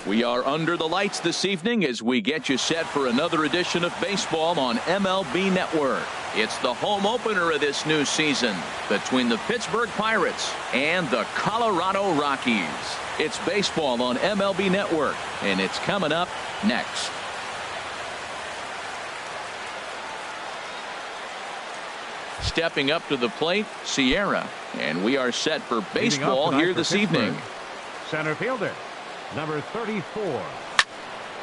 We are under the lights this evening as we get you set for another edition of baseball on MLB Network. It's the home opener of this new season between the Pittsburgh Pirates and the Colorado Rockies. It's baseball on MLB Network, and it's coming up next. Stepping up to the plate, Sierra, and we are set for baseball here this evening. Center fielder, number 34.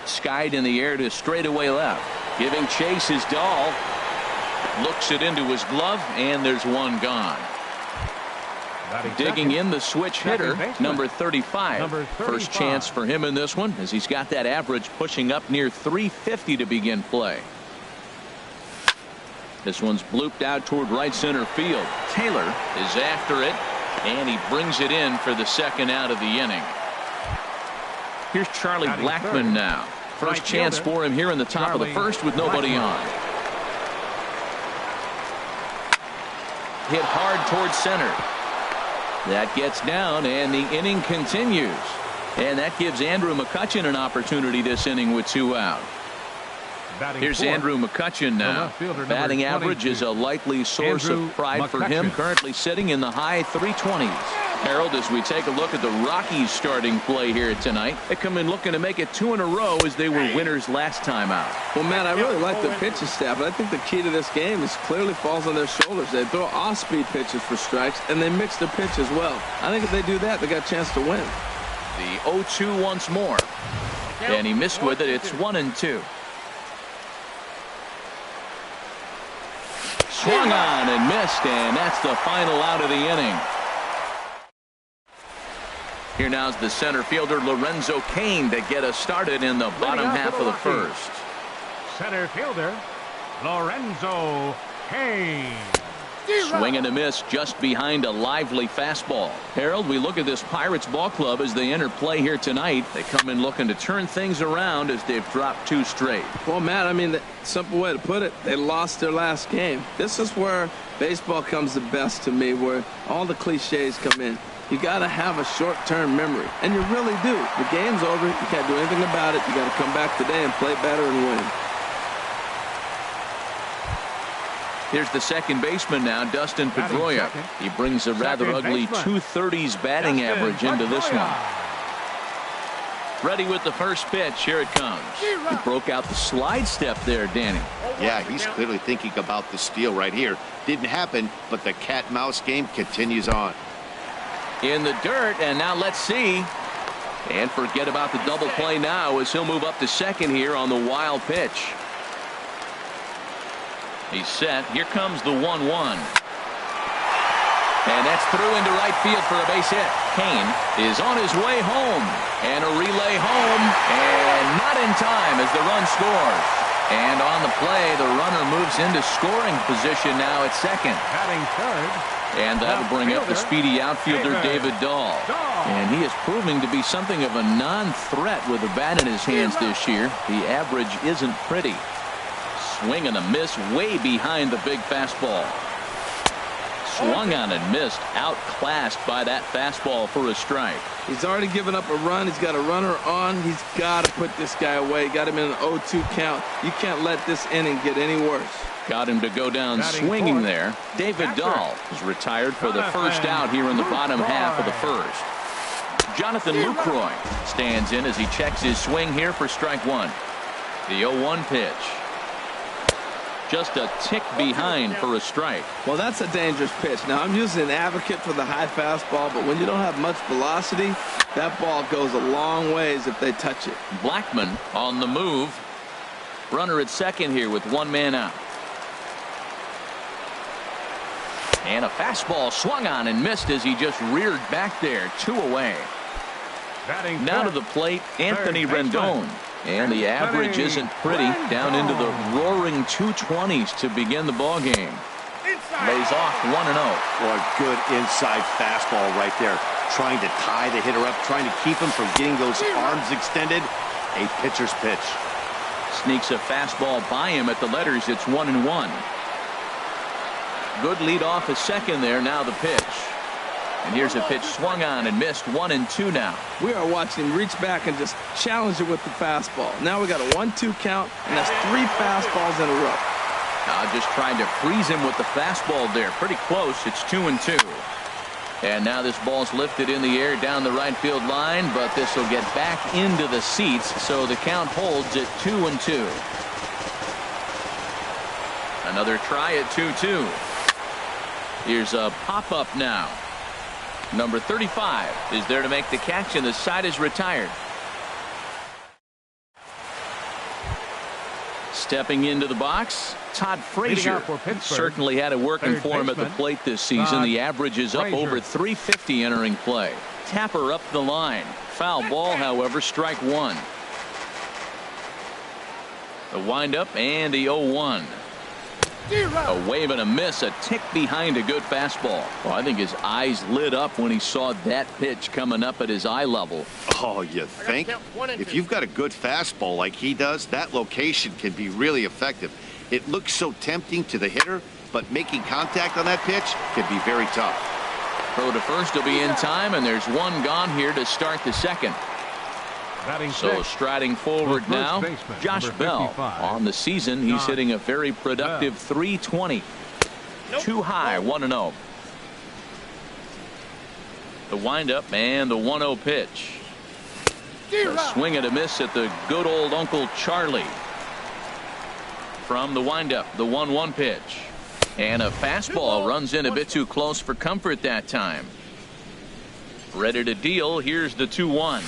Skied in the air to straightaway left. Giving chase is Dahl. Looks it into his glove, and there's one gone. Digging in the switch hitter, number 35. First chance for him in this one, as he's got that average pushing up near 350 to begin play. This one's blooped out toward right center field. Taylor is after it, and he brings it in for the second out of the inning. Here's Charlie Blackmon now. First chance for him here in the top of the first with nobody on. Hit hard towards center. That gets down, and the inning continues. And that gives Andrew McCutchen an opportunity this inning with 2 out. Here's Andrew McCutchen now. Batting average is a likely source of pride for him, currently sitting in the high 320s. Harold, as we take a look at the Rockies starting play here tonight, they come in looking to make it 2 in a row as they were winners last time out. Well, Matt, I really like the pitching staff, but I think the key to this game is clearly falls on their shoulders. They throw off-speed pitches for strikes, and they mix their pitch as well. I think if they do that, they got a chance to win. The 0-2 once more, and he missed with it. It's 1-2. Swung on and missed, and that's the final out of the inning. Here now's the center fielder Lorenzo Cain to get us started in the bottom half of the first. Center fielder Lorenzo Cain. Swing and a miss just behind a lively fastball. Harold, we look at this Pirates ball club as they enter play here tonight. They come in looking to turn things around as they've dropped 2 straight. Well, Matt, I mean, the simple way to put it, they lost their last game. This is where baseball comes the best to me, where all the cliches come in. You got to have a short-term memory, and you really do. The game's over. You can't do anything about it. You got to come back today and play better and win. Here's the second baseman now, Dustin Pedroia. He brings a rather ugly 230s batting average into this one. Ready with the first pitch. Here it comes. He broke out the slide step there, Danny. Yeah, he's clearly thinking about the steal right here. Didn't happen, but the cat-mouse game continues on. In the dirt, and now let's see. And forget about the double play now as he'll move up to second here on the wild pitch. He's set. Here comes the 1-1. And that's through into right field for a base hit. Cain is on his way home. And a relay home. And not in time as the run scores. And on the play, the runner moves into scoring position now at second. Batting third. And that'll bring up the speedy outfielder David Dahl. And he is proving to be something of a non-threat with a bat in his hands this year. The average isn't pretty. Swing and a miss way behind the big fastball. Swung on and missed. Outclassed by that fastball for a strike. He's already given up a run. He's got a runner on. He's got to put this guy away. Got him in an 0-2 count. You can't let this inning get any worse. Got him to go down swinging there. David Dahl is retired for the first out here in the bottom half of the first. Jonathan Lucroy stands in as he checks his swing here for strike 1. The 0-1 pitch. Just a tick behind for a strike. Well, that's a dangerous pitch. Now, I'm usually an advocate for the high fastball, but when you don't have much velocity, that ball goes a long ways if they touch it. Blackmon on the move. Runner at second here with 1 man out. And a fastball swung on and missed as he just reared back there. 2 away. Now to the plate, Anthony Rendon. And the average isn't pretty, down into the roaring 220s to begin the ball game. Lays off 1-0. Boy, good inside fastball right there. Trying to tie the hitter up, trying to keep him from getting those arms extended. A pitcher's pitch. Sneaks a fastball by him at the letters. It's 1-1. Good lead off a second there. Now the pitch. And here's a pitch swung on and missed. 1-2 now. We are watching him reach back and just challenge it with the fastball. Now we got a 1-2 count, and that's 3 fastballs in a row. Just trying to freeze him with the fastball there. Pretty close. It's 2-2. And now this ball's lifted in the air down the right field line, but this will get back into the seats, so the count holds at 2-2. Another try at 2-2. Here's a pop-up now. Number 35 is there to make the catch, and the side is retired. Stepping into the box, Todd Frazier certainly had it working for him at the plate this season. The average is up over 350 entering play. Tapper up the line. Foul ball, however, strike one. The windup and the 0-1. A wave and a miss, a tick behind a good fastball. Well, I think his eyes lit up when he saw that pitch coming up at his eye level. Oh, you think? If you've got a good fastball like he does, that location can be really effective. It looks so tempting to the hitter, but making contact on that pitch can be very tough. Throw to first will be in time, and there's one gone here to start the second. So striding forward now, Josh Bell. On the season, he's hitting a very productive .320. Too high, 1-0. The windup and the 1-0 pitch. A swing and a miss at the good old Uncle Charlie. From the windup, the 1-1 pitch. And a fastball runs in a bit too close for comfort that time. Ready to deal. Here's the 2-1.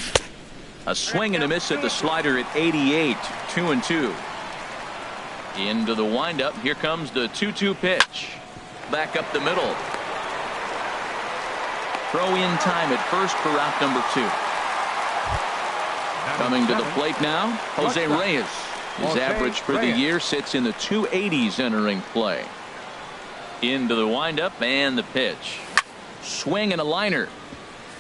A swing and a miss at the slider at 88. 2-2. Into the windup. Here comes the 2-2 pitch. Back up the middle. Throw in time at first for out number 2. Coming to the plate now, Jose Reyes. His average for the year sits in the 280s entering play. Into the windup and the pitch. Swing and a liner.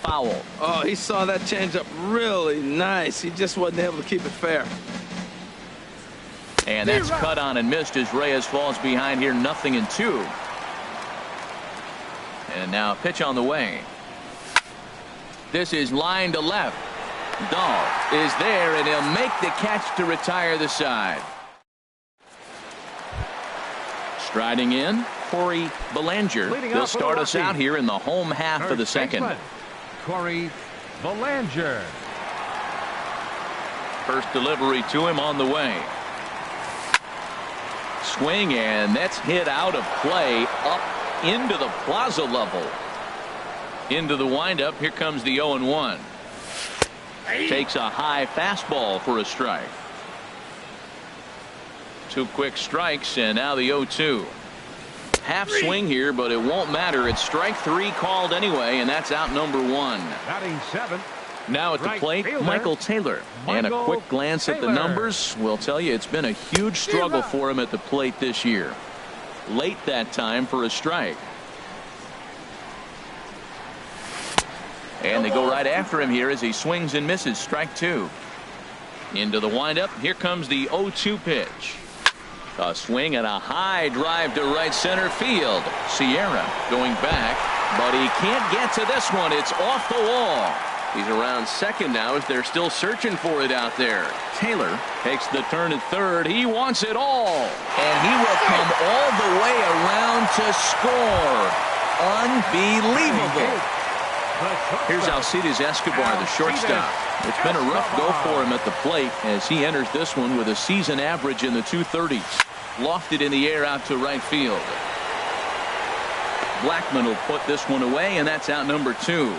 Foul. Oh, he saw that changeup really nice. He just wasn't able to keep it fair. And that's cut on and missed as Reyes falls behind here, 0-2. And now a pitch on the way. This is line to left. Dahl is there, and he'll make the catch to retire the side. Striding in, Corey Belanger. He'll start us out here in the home half of the second. Corey Belanger. First delivery to him on the way. Swing, and that's hit out of play up into the plaza level. Into the windup. Here comes the 0-1. Takes a high fastball for a strike. 2 quick strikes, and now the 0-2. Half swing here, but it won't matter. It's strike 3 called anyway, and that's out number 1. Batting 7. Now at the plate, Michael Taylor. And a quick glance at the numbers will tell you it's been a huge struggle for him at the plate this year. Late that time for a strike. And they go right after him here as he swings and misses. Strike 2. Into the windup. Here comes the 0-2 pitch. A swing and a high drive to right center field. Sierra going back, but he can't get to this one. It's off the wall. He's around second now as they're still searching for it out there. Taylor takes the turn at third. He wants it all. And he will come all the way around to score. Unbelievable. Here's Alcides Escobar, the shortstop. It's been a rough go for him at the plate as he enters this one with a season average in the 230s. Lofted in the air out to right field. Blackman will put this one away, and that's out number 2.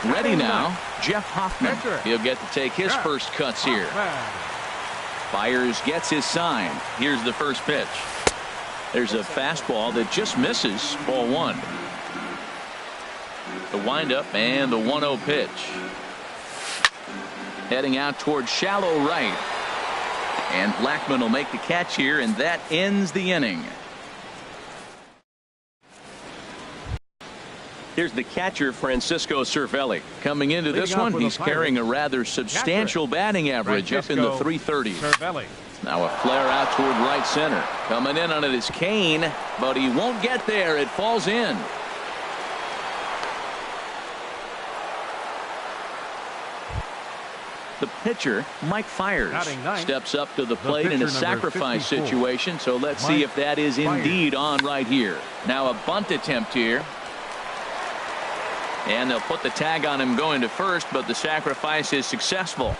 Ready now, Jeff Hoffman. He'll get to take his first cuts here. Byers gets his sign. Here's the first pitch. There's a fastball that just misses. Ball 1. The windup and the 1-0 pitch. Heading out towards shallow right. And Blackman will make the catch here, and that ends the inning. Here's the catcher, Francisco Cervelli. Coming into this one, he's carrying a rather substantial batting average up in the 330s. Now a flare out toward right center. Coming in on it is Kane, but he won't get there. It falls in. The pitcher, Mike Fiers, steps up to the plate in a sacrifice situation. So let's see if that is indeed on right here. Now a bunt attempt here. And they'll put the tag on him going to first, but the sacrifice is successful.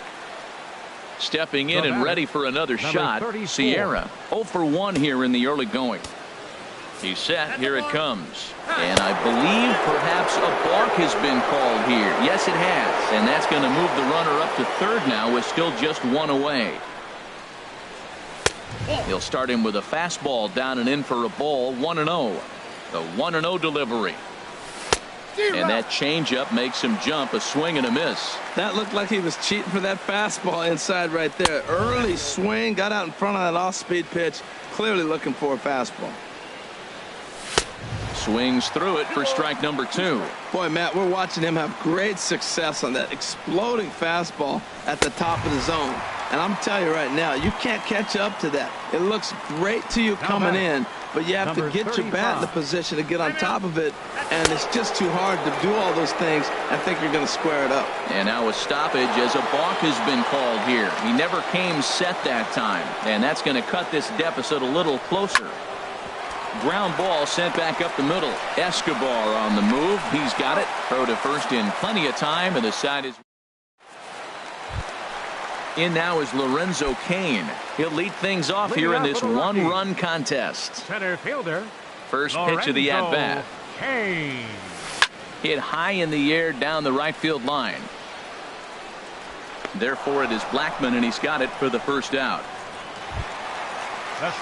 Stepping in and ready for another shot, Sierra. 0 for 1 here in the early going. He's set. Here it comes. And I believe perhaps a balk has been called here. Yes, it has. And that's going to move the runner up to third now with still just 1 away. He'll start him with a fastball down and in for a ball. 1-0. The 1-0 delivery. And that changeup makes him jump. A swing and a miss. That looked like he was cheating for that fastball inside right there. Early swing, got out in front of that off-speed pitch. Clearly looking for a fastball. Swings through it for strike number 2. Boy, Matt, we're watching him have great success on that exploding fastball at the top of the zone. And I'm telling you right now, you can't catch up to that. It looks great to you coming in, but you have to get your bat in the position to get on top of it, and it's just too hard to do all those things. I think you're going to square it up. And now a stoppage as a balk has been called here. He never came set that time, and that's going to cut this deficit a little closer. Ground ball sent back up the middle. Escobar on the move. He's got it. Throw to first in plenty of time, and the side is in now is Lorenzo Cain. He'll lead things off here in this one-run contest. Center fielder. First pitch of the at-bat. Cain. Hit high in the air down the right field line. Therefore, it is Blackmon, and he's got it for the first out.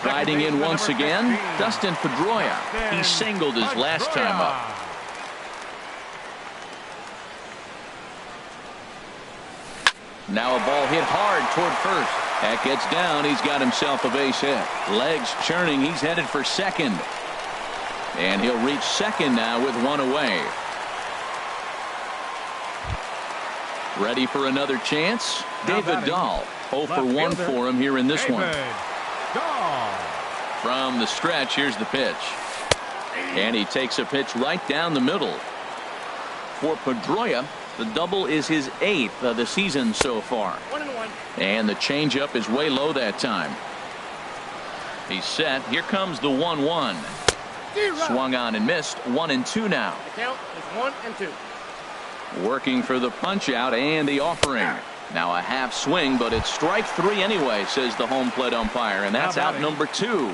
Riding in once again, Dustin Pedroia. He singled his last time up. Now a ball hit hard toward first. That gets down. He's got himself a base hit. Legs churning. He's headed for second. And he'll reach second now with 1 away. Ready for another chance? David Dahl. 0 for 1 for him here in this one. From the stretch, here's the pitch. And he takes a pitch right down the middle. For Pedroia, the double is his 8th of the season so far. 1-1. And the changeup is way low that time. He's set. Here comes the 1-1. Swung on and missed. 1-2 now. The count is 1-2. Working for the punch out and the offering. Now a half swing, but it's strike 3 anyway, says the home plate umpire, and that's out number 2.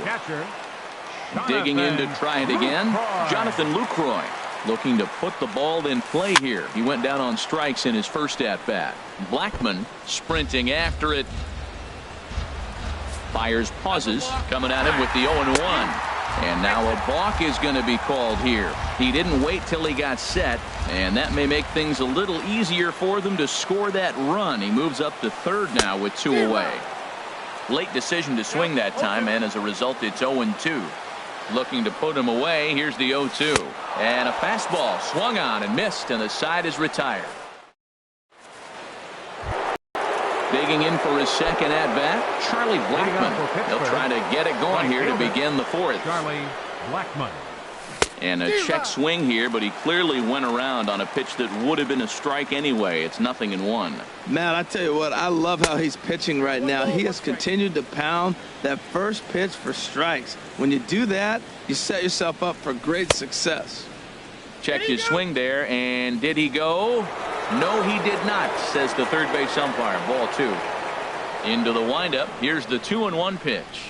Digging in to try it again, Jonathan Lucroy looking to put the ball in play here. He went down on strikes in his first at-bat. Blackmon sprinting after it. Fiers pauses, coming at him with the 0-1. And now a balk is going to be called here. He didn't wait till he got set, and that may make things a little easier for them to score that run. He moves up to third now with 2 away. Late decision to swing that time, and as a result, it's 0-2. Looking to put him away. Here's the 0-2. And a fastball swung on and missed, and the side is retired. Digging in for his second at-bat, Charlie Blackmon. He'll try to get it going here to begin the 4th. Charlie Blackmon. And a check swing here, but he clearly went around on a pitch that would have been a strike anyway. It's 0-1. Matt, I tell you what, I love how he's pitching right now. He has continued to pound that first pitch for strikes. When you do that, you set yourself up for great success. Checked his swing there, and did he go? No, he did not, says the third base umpire. Ball 2. Into the windup. Here's the 2-1 pitch.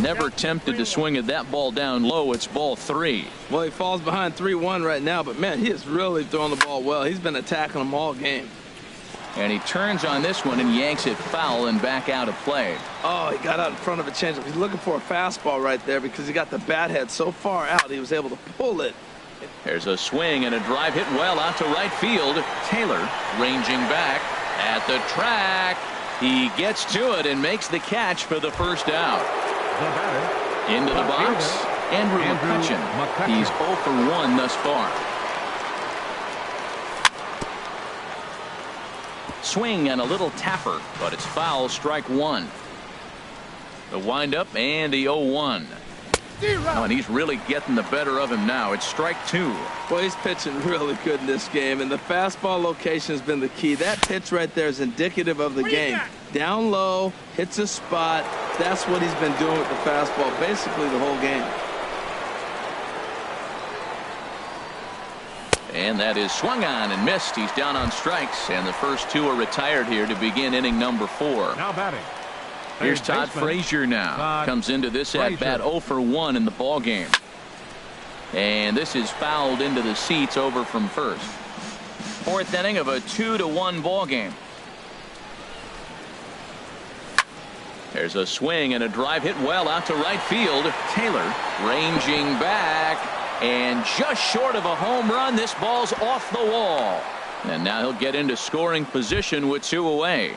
Never tempted to swing at that ball down low. It's ball 3. Well, he falls behind 3-1 right now, but man, he is really throwing the ball well. He's been attacking them all game. And he turns on this one and yanks it foul and back out of play. Oh, he got out in front of a changeup. He's looking for a fastball right there because he got the bat head so far out he was able to pull it. There's a swing and a drive hit well out to right field. Taylor ranging back at the track. He gets to it and makes the catch for the first out. Into the box, Andrew McCutchen. He's 0 for 1 thus far. Swing and a little tapper, but it's foul, strike 1. The windup and the 0-1. Oh, and he's really getting the better of him now. It's strike 2. Well, he's pitching really good in this game, and the fastball location has been the key. That pitch right there is indicative of the game. Down low, hits a spot. That's what he's been doing with the fastball basically the whole game. And that is swung on and missed. He's down on strikes, and the first 2 are retired here to begin inning number 4. Now batting. Here's Todd Frazier now. Comes into this at bat 0 for 1 in the ball game. And this is fouled into the seats over from first. 4th inning of a 2-1 ball game. There's a swing and a drive hit well out to right field. Taylor ranging back and just short of a home run. This ball's off the wall. And now he'll get into scoring position with 2 away.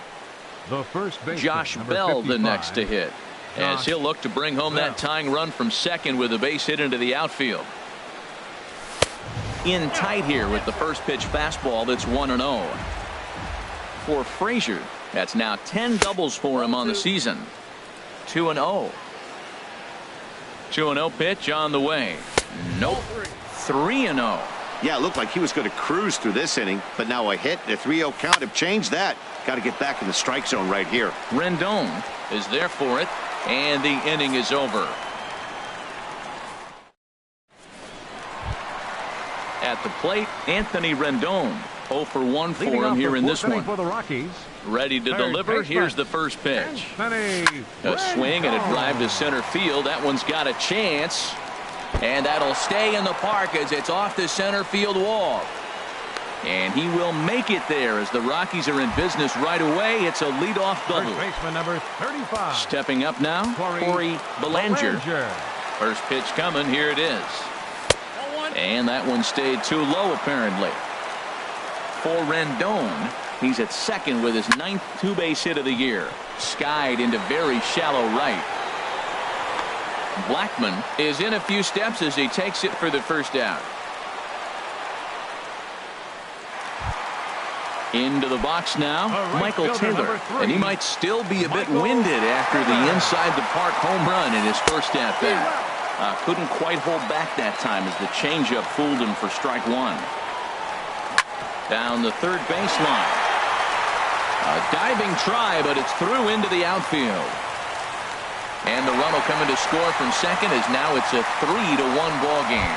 The first baseman, Josh Bell 55. the next to hit, as he'll look to bring home that tying run from second with a base hit into the outfield. In tight here with the first pitch fastball that's 1-0. For Frazier, that's now 10 doubles for him on the season. 2-0. 2-0 pitch on the way. Nope. 3-0. Yeah, it looked like he was going to cruise through this inning, but now a hit, a 3-0 count have changed that. Got to get back in the strike zone right here. Rendon is there for it, and the inning is over. At the plate, Anthony Rendon. 0 for 1 for him here in this one. For the Rockies. Ready to deliver. Here's the first pitch. A swing and a drive to center field. That one's got a chance. And that'll stay in the park as it's off the center field wall. And he will make it there as the Rockies are in business right away. It's a leadoff double. First baseman number 35. Stepping up now, Corey Belanger. First pitch coming. Here it is. And that one stayed too low apparently. For Rendon, he's at second with his 9th 2-base hit of the year. Skied into very shallow right. Blackmon is in a few steps as he takes it for the first out. Into the box now, Michael Taylor, and he might still be a bit winded after the inside the park home run in his first at bat. Couldn't quite hold back that time as the changeup fooled him for strike 1. Down the third baseline. A diving try, but it's through into the outfield. And the run will come in to score from second as now it's a 3-1 ball game.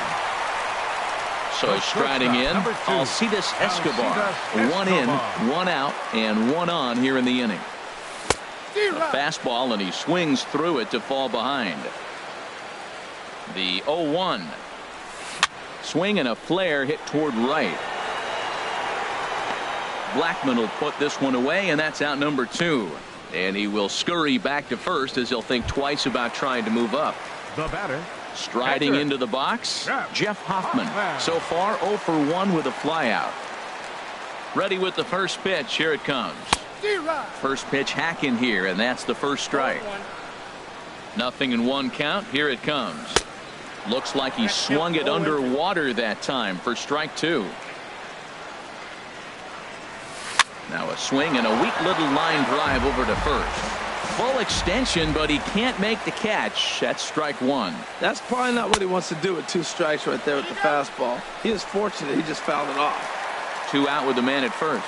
So striding in, Alcides Escobar. 1 in, 1 out, and 1 on here in the inning. A fastball, and he swings through it to fall behind. The 0-1. Swing and a flare hit toward right. Blackmon will put this one away, and that's out number 2. And he will scurry back to first as he'll think twice about trying to move up. The batter. Striding into the box, Jeff Hoffman. So far 0 for 1 with a flyout. Ready with the first pitch. Here it comes. First pitch hack in here, and that's the first strike. 0-1 count. Here it comes. Looks like he swung it underwater that time for strike 2. Now a swing and a weak little line drive over to first. Full extension, but he can't make the catch. That's strike 1. That's probably not what he wants to do with 2 strikes right there with the fastball. He is fortunate he just fouled it off. 2 out with the man at first.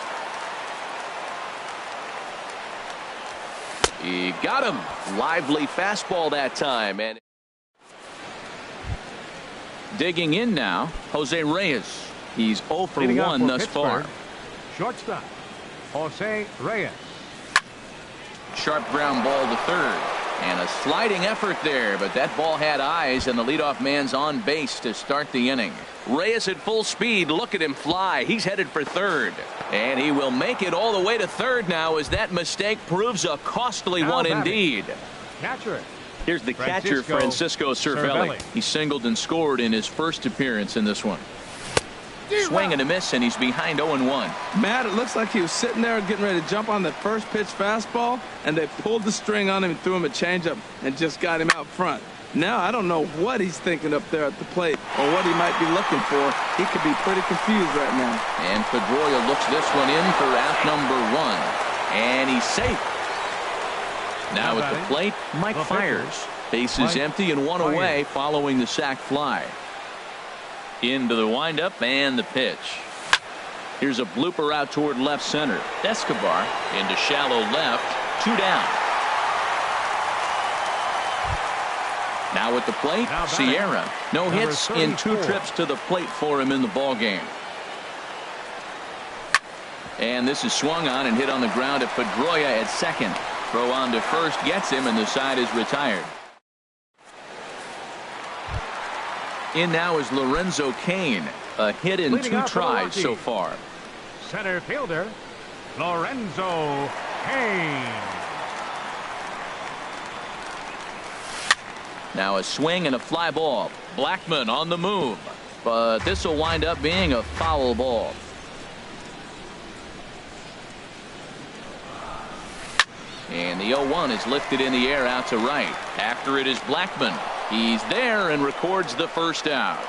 He got him. Lively fastball that time. And digging in now, Jose Reyes. He's 0 for 1 thus far. Shortstop, Jose Reyes. Sharp ground ball to third. And a sliding effort there, but that ball had eyes, and the leadoff man's on base to start the inning. Reyes at full speed. Look at him fly. He's headed for third. And he will make it all the way to third now as that mistake proves a costly one indeed. Catcher. Here's the catcher, Francisco Cervelli. He singled and scored in his first appearance in this one. Swing and a miss, and he's behind 0-1. Matt, it looks like he was sitting there getting ready to jump on the first pitch fastball, and they pulled the string on him and threw him a changeup and just got him out front. Now I don't know what he's thinking up there at the plate or what he might be looking for. He could be pretty confused right now. And Pedroia looks this one in for out number 1. And he's safe. Now at the plate, Mike Fiers. Bases empty and one away following the sac fly. Into the windup and the pitch. Here's a blooper out toward left center. Escobar into shallow left. 2 down. Now at the plate, Sierra. No hits in 2 trips to the plate for him in the ball game. And this is swung on and hit on the ground at Pedroia at second. Throw on to first gets him, and the side is retired. In now is Lorenzo Cain. A hit in 2 tries so far. Center fielder, Lorenzo Cain. Now a swing and a fly ball. Blackmon on the move. But this will wind up being a foul ball. And the 0-1 is lifted in the air out to right. After it is Blackmon. He's there and records the first out.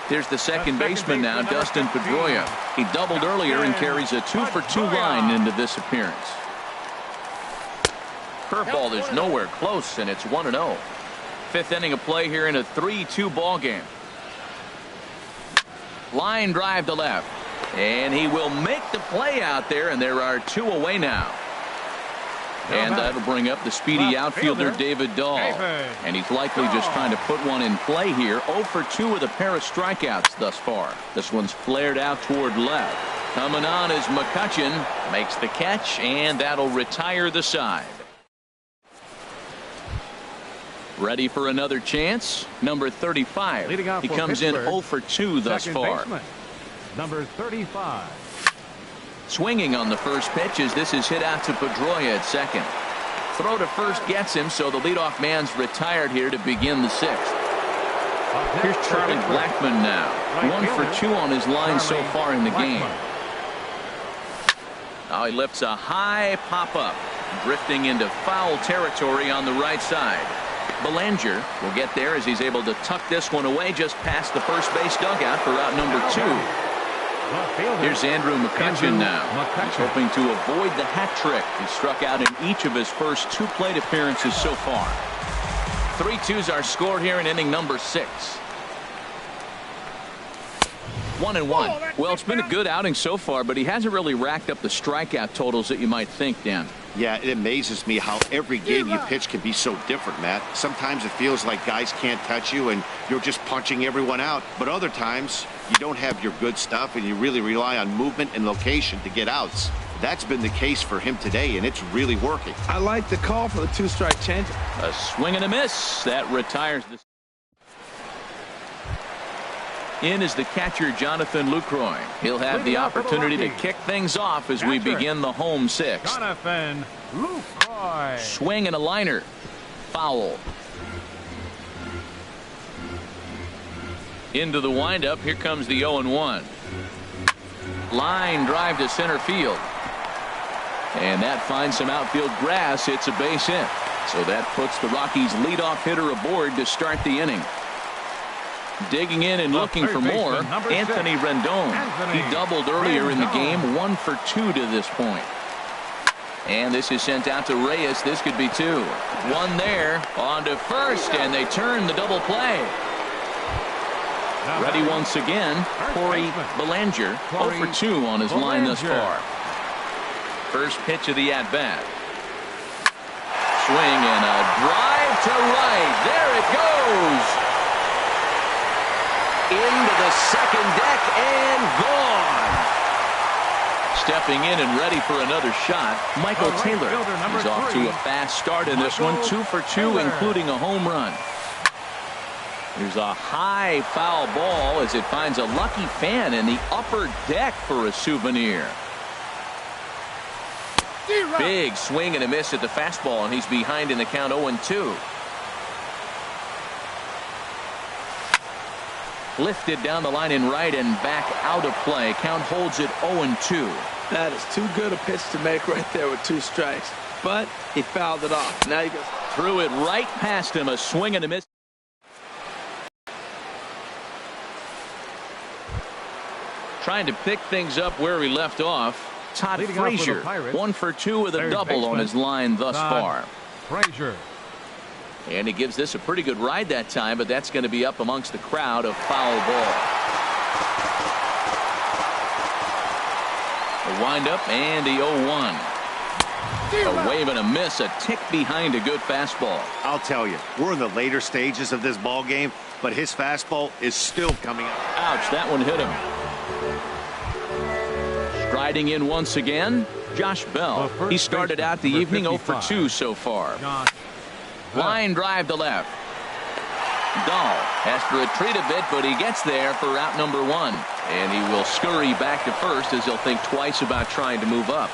Here's the second baseman now, Dustin Pedroia. He doubled earlier and carries a 2-for-2 line into this appearance. Curveball is nowhere close, and it's 1-0. 5th inning of play here in a 3-2 ball game. Line drive to left. And he will make the play out there, and there are 2 away now. And that'll bring up the speedy outfielder David Dahl. And he's likely just trying to put one in play here. 0 for 2 with a pair of strikeouts thus far. This one's flared out toward left. Coming on is McCutchen. Makes the catch, and that'll retire the side. Ready for another chance? Number 35. He comes in 0 for 2 thus far. Number 35. Swinging on the first pitch as this is hit out to Pedroia at second. Throw to first gets him, so the leadoff man's retired here to begin the 6th. Here's Charlie Blackmon now. 1 for 2 on his line so far in the game. Now he lifts a high pop-up, drifting into foul territory on the right side. Belanger will get there as he's able to tuck this one away just past the first base dugout for out number 2. Here's Andrew McCutchen now. He's hoping to avoid the hat trick. He struck out in each of his first 2 plate appearances so far. 3-2s are scored here in inning number 6. 1-1. Well, it's been a good outing so far, but he hasn't really racked up the strikeout totals that you might think, Dan. Yeah, it amazes me how every game you pitch can be so different, Matt. Sometimes it feels like guys can't touch you and you're just punching everyone out. But other times you don't have your good stuff and you really rely on movement and location to get outs. That's been the case for him today, and it's really working. I like the call for the 2-strike changeup. A swing and a miss. That retires this. In is the catcher, Jonathan Lucroy. He'll have the opportunity to kick things off as we begin the home 6th. Jonathan Lucroy. Swing and a liner. Foul. Into the windup. Here comes the 0-1. Line drive to center field. And that finds some outfield grass. It's a base hit. So that puts the Rockies' leadoff hitter aboard to start the inning. Digging in and looking for more, Anthony Rendon. He doubled earlier in the game, 1 for 2 to this point. And this is sent out to Reyes. This could be 2. 1 there, on to first, and they turn the double play. Ready once again, Corey Belanger, 0 for 2 on his line thus far. First pitch of the at-bat. Swing and a drive to right. There it goes. Into the second deck and gone. Stepping in and ready for another shot, Michael Taylor. He's off to a fast start in this one, 2 for 2, including a home run. There's a high foul ball as it finds a lucky fan in the upper deck for a souvenir. Big swing and a miss at the fastball, and he's behind in the count 0-2. Lifted down the line in right and back out of play. Count holds it 0-2. That is too good a pitch to make right there with 2 strikes. But he fouled it off. Now he goes. Threw it right past him. A swing and a miss. Trying to pick things up where he left off. Todd Frazier, 1 for 2 with a double on his line thus far. Frazier. And he gives this a pretty good ride that time, but that's going to be up amongst the crowd. A foul ball. A windup and the 0-1. A wave and a miss, a tick behind a good fastball. I'll tell you, we're in the later stages of this ball game, but his fastball is still coming out. Ouch, that one hit him. Striding in once again, Josh Bell. He started out the evening 0 for 2 so far. Line drive to left. Dahl has to retreat a bit, but he gets there for out number 1. And he will scurry back to first as he'll think twice about trying to move up.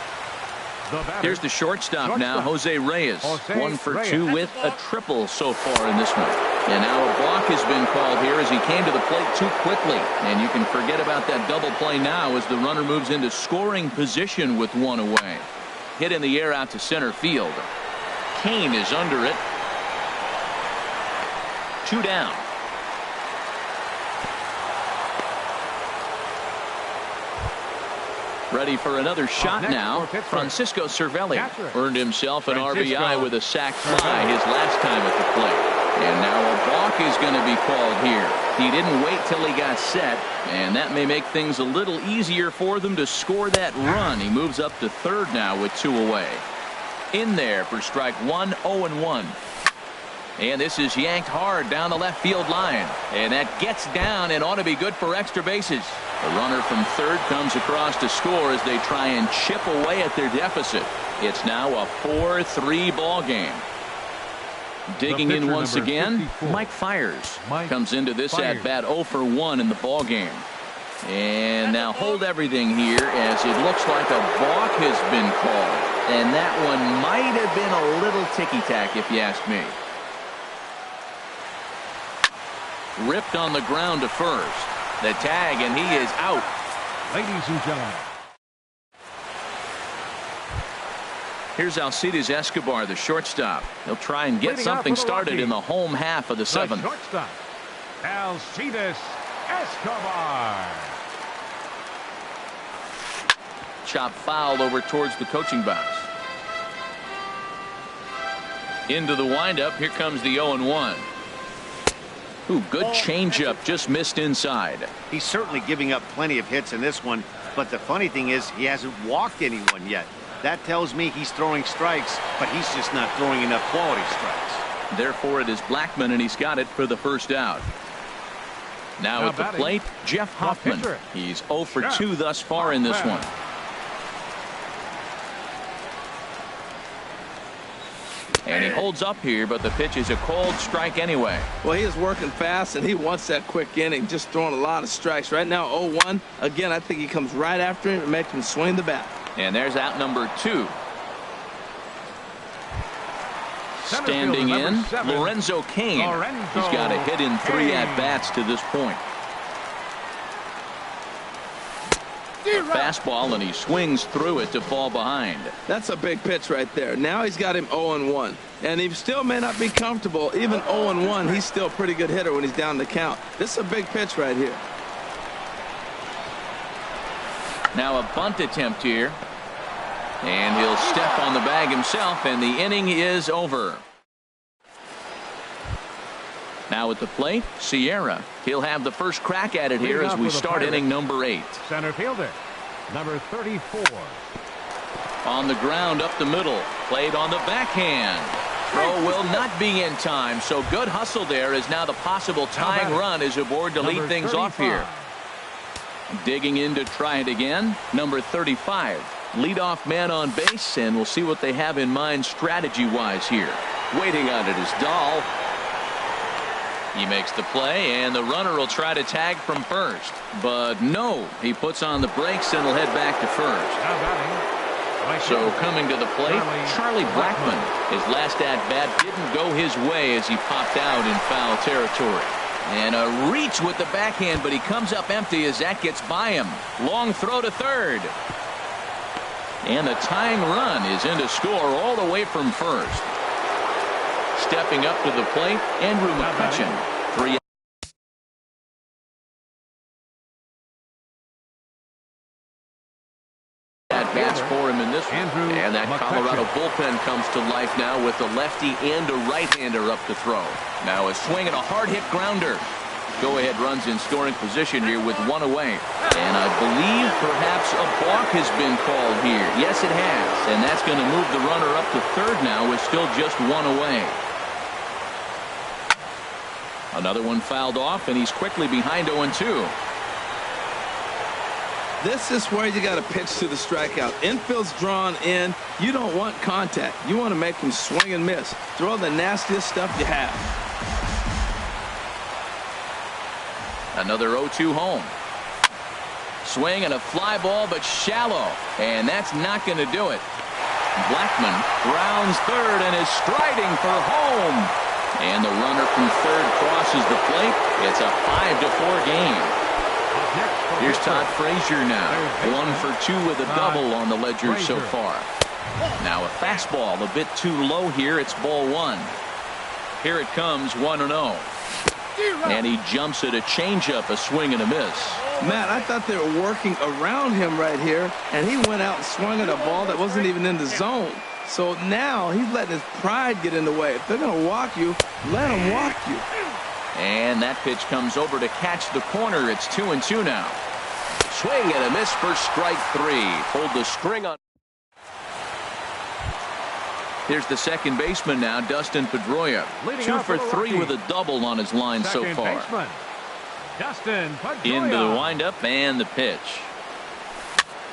Here's the shortstop now, Jose Reyes. 1 for 2 with a triple so far in this one. And now a balk has been called here as he came to the plate too quickly. And you can forget about that double play now as the runner moves into scoring position with 1 away. Hit in the air out to center field. Kane is under it. 2 down. Ready for another shot now. Francisco Cervelli earned himself an RBI with a sac fly his last time at the plate. And now a balk is going to be called here. He didn't wait till he got set, and that may make things a little easier for them to score that run. He moves up to third now with 2 away. In there for strike 1, 0-1. And this is yanked hard down the left field line. And that gets down and ought to be good for extra bases. The runner from third comes across to score as they try and chip away at their deficit. It's now a 4-3 ball game. Digging in once again, 54. Mike Fiers comes into this at bat 0 for 1 in the ball game. And now hold everything here as it looks like a balk has been called. And that one might have been a little ticky-tack if you ask me. Ripped on the ground to first. The tag, and he is out. Ladies and gentlemen. Here's Alcides Escobar, the shortstop. He'll try and get something started in the home half of the 7th. Shortstop, Alcides Escobar. Chop foul over towards the coaching box. Into the windup. Here comes the 0-1. Ooh, good changeup, just missed inside. He's certainly giving up plenty of hits in this one, but the funny thing is he hasn't walked anyone yet. That tells me he's throwing strikes, but he's just not throwing enough quality strikes. Therefore, it is Blackmon, and he's got it for the first out. Now at the plate, Jeff Hoffman. He's 0 for 2 thus far in this one. And he holds up here, but the pitch is a cold strike anyway. Well, he is working fast, and he wants that quick inning, just throwing a lot of strikes. Right now, 0-1. Again, I think he comes right after him and makes him swing the bat. And there's out number 2. Standing in, Lorenzo Cain. He's got a hit in 3 at-bats to this point. A fastball, and he swings through it to fall behind. That's a big pitch right there. Now he's got him 0-1. And he still may not be comfortable. Even 0-1, he's still a pretty good hitter when he's down the count. This is a big pitch right here. Now a bunt attempt here. And he'll step on the bag himself, and the inning is over. Now at the plate, Sierra. He'll have the first crack at it here as we start inning number 8. Center fielder, number 34. On the ground up the middle. Played on the backhand. Throw will not be in time, so good hustle there as now the possible tying run is aboard to lead things off here. Digging in to try it again, number 35. Leadoff man on base, and we'll see what they have in mind strategy-wise here. Waiting on it is Dahl. He makes the play, and the runner will try to tag from first. But no, he puts on the brakes and will head back to first. So coming to the plate, Charlie Blackmon. His last at-bat didn't go his way as he popped out in foul territory. And a reach with the backhand, but he comes up empty as that gets by him. Long throw to third. And the tying run is in to score all the way from first. Stepping up to the plate, Andrew McCutchen. 3 at at-bats for him in this one. And that Colorado bullpen comes to life now with a lefty and a right-hander up to throw. Now a swing and a hard-hit grounder. Go-ahead runs in scoring position here with one away. And I believe perhaps a balk has been called here. Yes, it has. And that's going to move the runner up to third now with still just one away. Another one fouled off, and he's quickly behind 0-2. This is where you got to pitch to the strikeout. Infield's drawn in. You don't want contact. You want to make him swing and miss. Throw the nastiest stuff you have. Another 0-2 home. Swing and a fly ball, but shallow. And that's not going to do it. Blackmon rounds third and is striding for home. And the runner from third crosses the plate. It's a 5-4 game. Here's Todd Frazier now. 1 for 2 with a double on the ledger so far. Now a fastball a bit too low here. It's ball 1. Here it comes, 1-0. And he jumps at a changeup, a swing and a miss. Matt, I thought they were working around him right here, and he went out and swung at a ball that wasn't even in the zone. So now he's letting his pride get in the way. If they're going to walk you, let them walk you. And that pitch comes over to catch the corner. It's 2-2 now. Swing and a miss for strike 3. Pulled the string on. Here's the second baseman now, Dustin Pedroia. 2 for 3 with a double on his line so far. Dustin Pedroia. Into the windup and the pitch.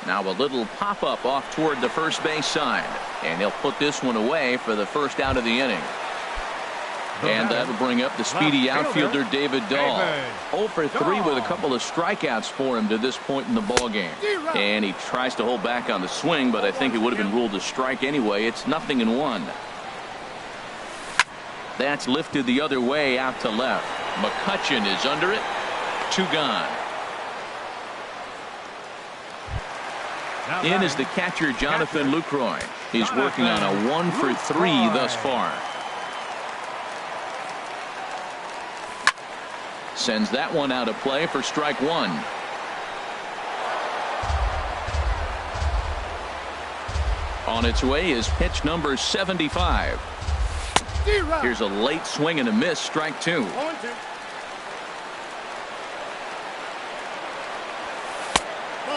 Now a little pop-up off toward the first base side. And he'll put this one away for the first out of the inning. And that'll bring up the speedy outfielder David Dahl. 0 for 3 with a couple of strikeouts for him to this point in the ballgame. And he tries to hold back on the swing, but I think it would have been ruled a strike anyway. It's 0-1. That's lifted the other way out to left. McCutchen is under it. 2 gone. In is the catcher Jonathan Lucroy. He's working on a 1 for 3 thus far. Sends that one out of play for strike 1. On its way is pitch number 75. Here's a late swing and a miss, strike 2.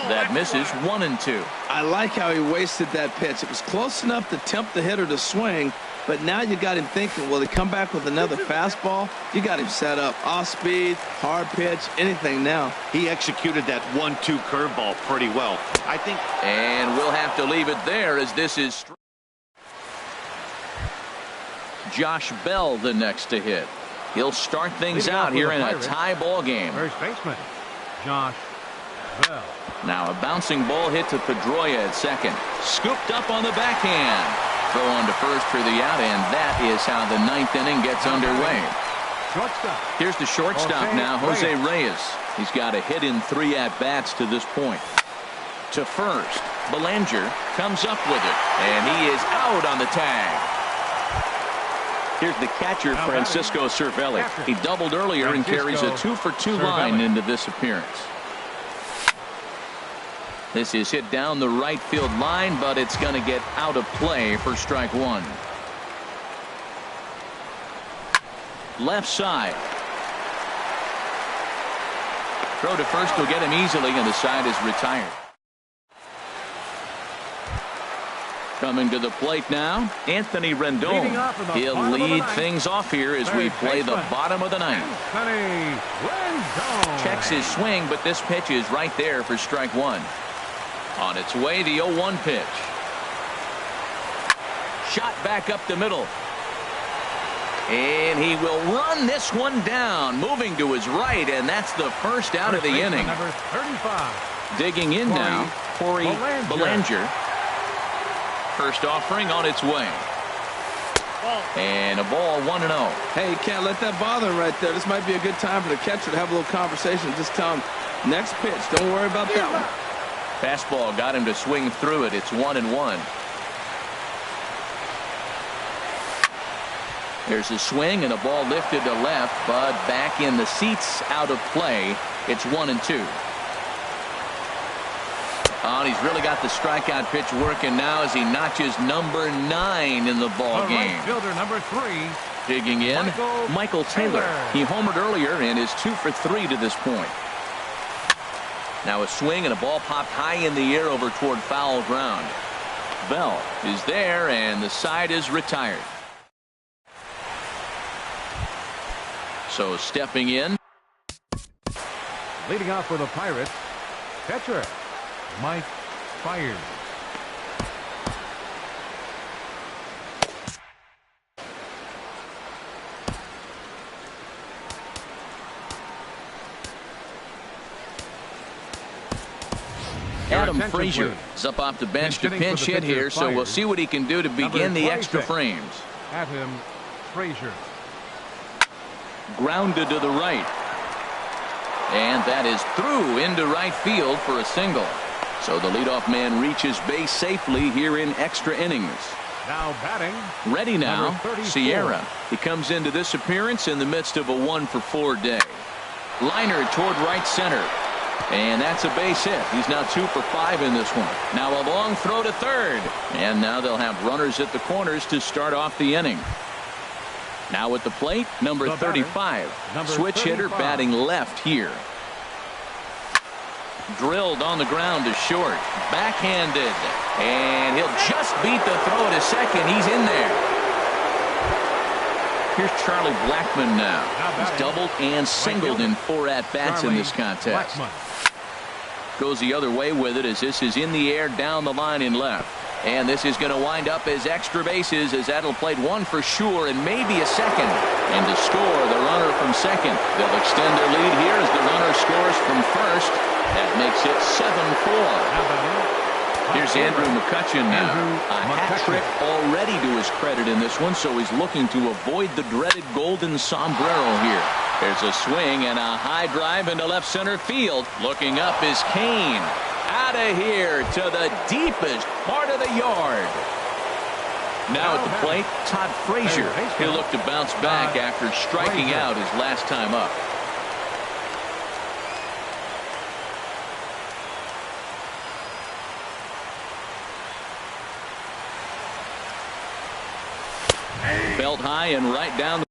That misses 1-2. I like how he wasted that pitch. It was close enough to tempt the hitter to swing, but now you got him thinking, will he come back with another fastball? You got him set up. Off speed, hard pitch, anything now. He executed that 1-2 curveball pretty well, I think. And we'll have to leave it there as this is Josh Bell the next to hit. He'll start things out here in a tie ball game. First baseman, Josh Bell. Now a bouncing ball hit to Pedroia at second. Scooped up on the backhand. Throw on to first for the out, and that is how the 9th inning gets underway. Here's the shortstop now, Jose Reyes. He's got a hit in 3 at-bats to this point. To first, Belanger comes up with it, and he is out on the tag. Here's the catcher, Francisco Cervelli. He doubled earlier and carries a 2 for 2 line into this appearance. This is hit down the right field line, but it's going to get out of play for strike 1. Left side. Throw to first will get him easily, and the side is retired. Coming to the plate now, Anthony Rendon. He'll lead things off here as we play the bottom of the 9th. Checks his swing, but this pitch is right there for strike 1. On its way, the 0-1 pitch. Shot back up the middle. And he will run this one down, moving to his right, and that's the first out of the inning. Number 35. Digging in now, Corey Belanger. First offering on its way. And a ball 1-0. Hey, you can't let that bother him right there. This might be a good time for the catcher to have a little conversation. Just tell him, next pitch, don't worry about that one. Fastball got him to swing through it. It's 1-1. There's a swing and a ball lifted to left, but back in the seats, out of play. It's 1-2. Oh, and he's really got the strikeout pitch working now as he notches number 9 in the ball game. Right fielder number 3. Digging in, Michael Taylor. He homered earlier and is 2 for 3 to this point. Now a swing and a ball popped high in the air over toward foul ground. Bell is there and the side is retired. So stepping in. Leading off for the Pirates, catcher Mike Fiers. Adam Frazier is up off the bench to pinch hit here, so we'll see what he can do to begin the extra frames. Adam Frazier. Grounded to the right. And that is through into right field for a single. So the leadoff man reaches base safely here in extra innings. Now batting. Ready now, Sierra. He comes into this appearance in the midst of a 1 for 4 day. Liner toward right center. And that's a base hit. He's now 2 for 5 in this one. Now a long throw to third. And now they'll have runners at the corners to start off the inning. Now at the plate, number 35. Switch hitter batting left here. Drilled on the ground to short. Backhanded. And he'll just beat the throw to second. He's in there. Here's Charlie Blackmon now. He's doubled and singled in 4 at-bats in this contest. Goes the other way with it as this is in the air down the line in left. And this is going to wind up as extra bases as that'll play 1 for sure and maybe a second. And to score the runner from second. They'll extend their lead here as the runner scores from first. That makes it 7-4. Here's Andrew McCutchen now. A hat trick already to his credit in this one, so he's looking to avoid the dreaded golden sombrero here. There's a swing and a high drive into left center field. Looking up is Kane. Out of here to the deepest part of the yard. Now at the plate, Todd Frazier. He'll look to bounce back after striking out his last time up. Belt high and right down the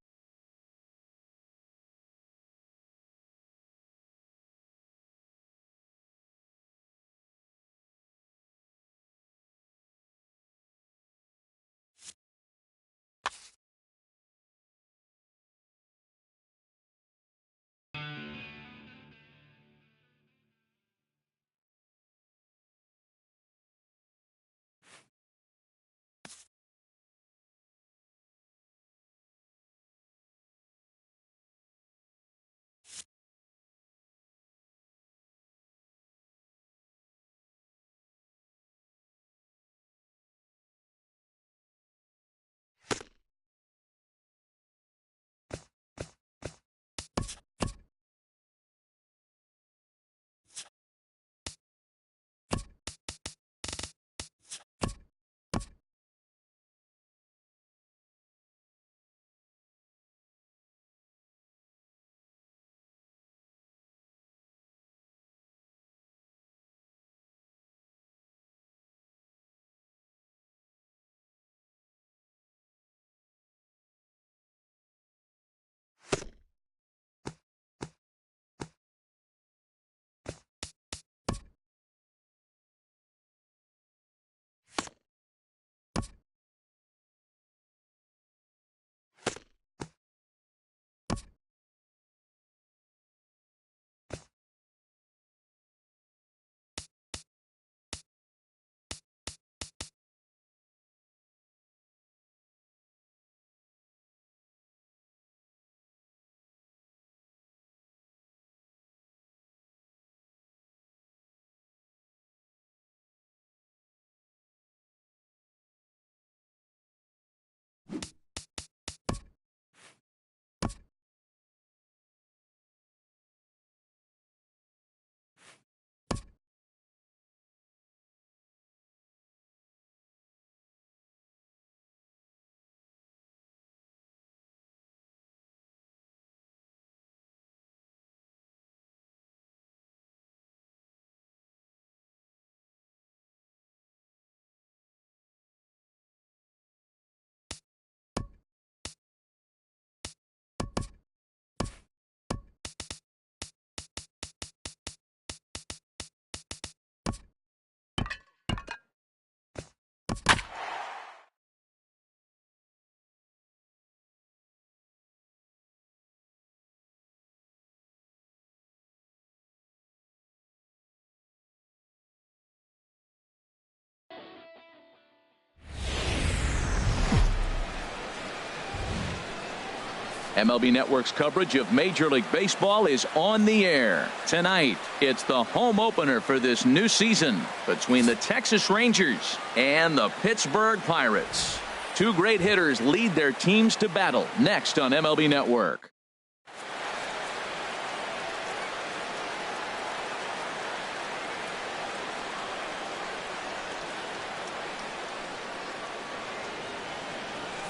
MLB Network's coverage of Major League Baseball is on the air. Tonight, it's the home opener for this new season between the Texas Rangers and the Pittsburgh Pirates. Two great hitters lead their teams to battle next on MLB Network.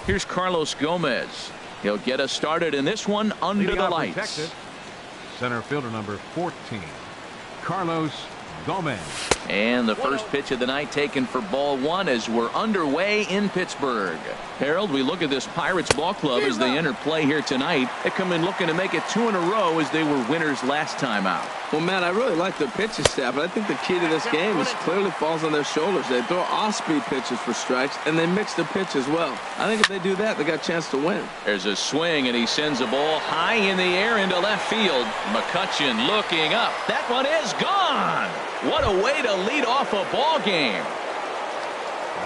Here's Carlos Gomez. He'll get us started in this one under the lights. Texas, center fielder number 14, Carlos Gomez. And the first pitch of the night taken for ball one as we're underway in Pittsburgh. Harold, we look at this Pirates ball club as they enter play here tonight. They come in looking to make it 2 in a row as they were winners last time out. Well, Matt, I really like their pitching staff, but I think the key to this game is clearly falls on their shoulders. They throw off-speed pitches for strikes, and they mix the pitch as well. I think if they do that, they got a chance to win. There's a swing, and he sends a ball high in the air into left field. McCutchen looking up. That one is gone. What a way to lead off a ball game.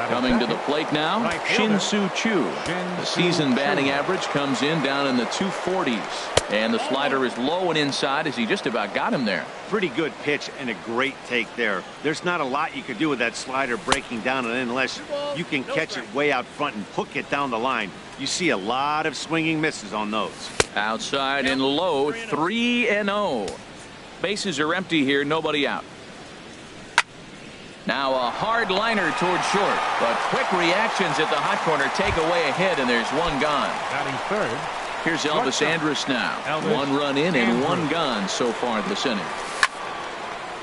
Coming to the plate now, Shin-Soo Choo. The season batting average comes in down in the 240s. And the slider is low and inside as he just about got him there. Pretty good pitch and a great take there. There's not a lot you could do with that slider breaking down and unless you can catch it way out front and hook it down the line. You see a lot of swinging misses on those. Outside and low, 3-0. Bases are empty here, nobody out. Now a hard liner towards short, but quick reactions at the hot corner take away a hit, and there's one gone. Batting third. Here's Elvis Andrus now. 1 run in and 1 gone so far this inning.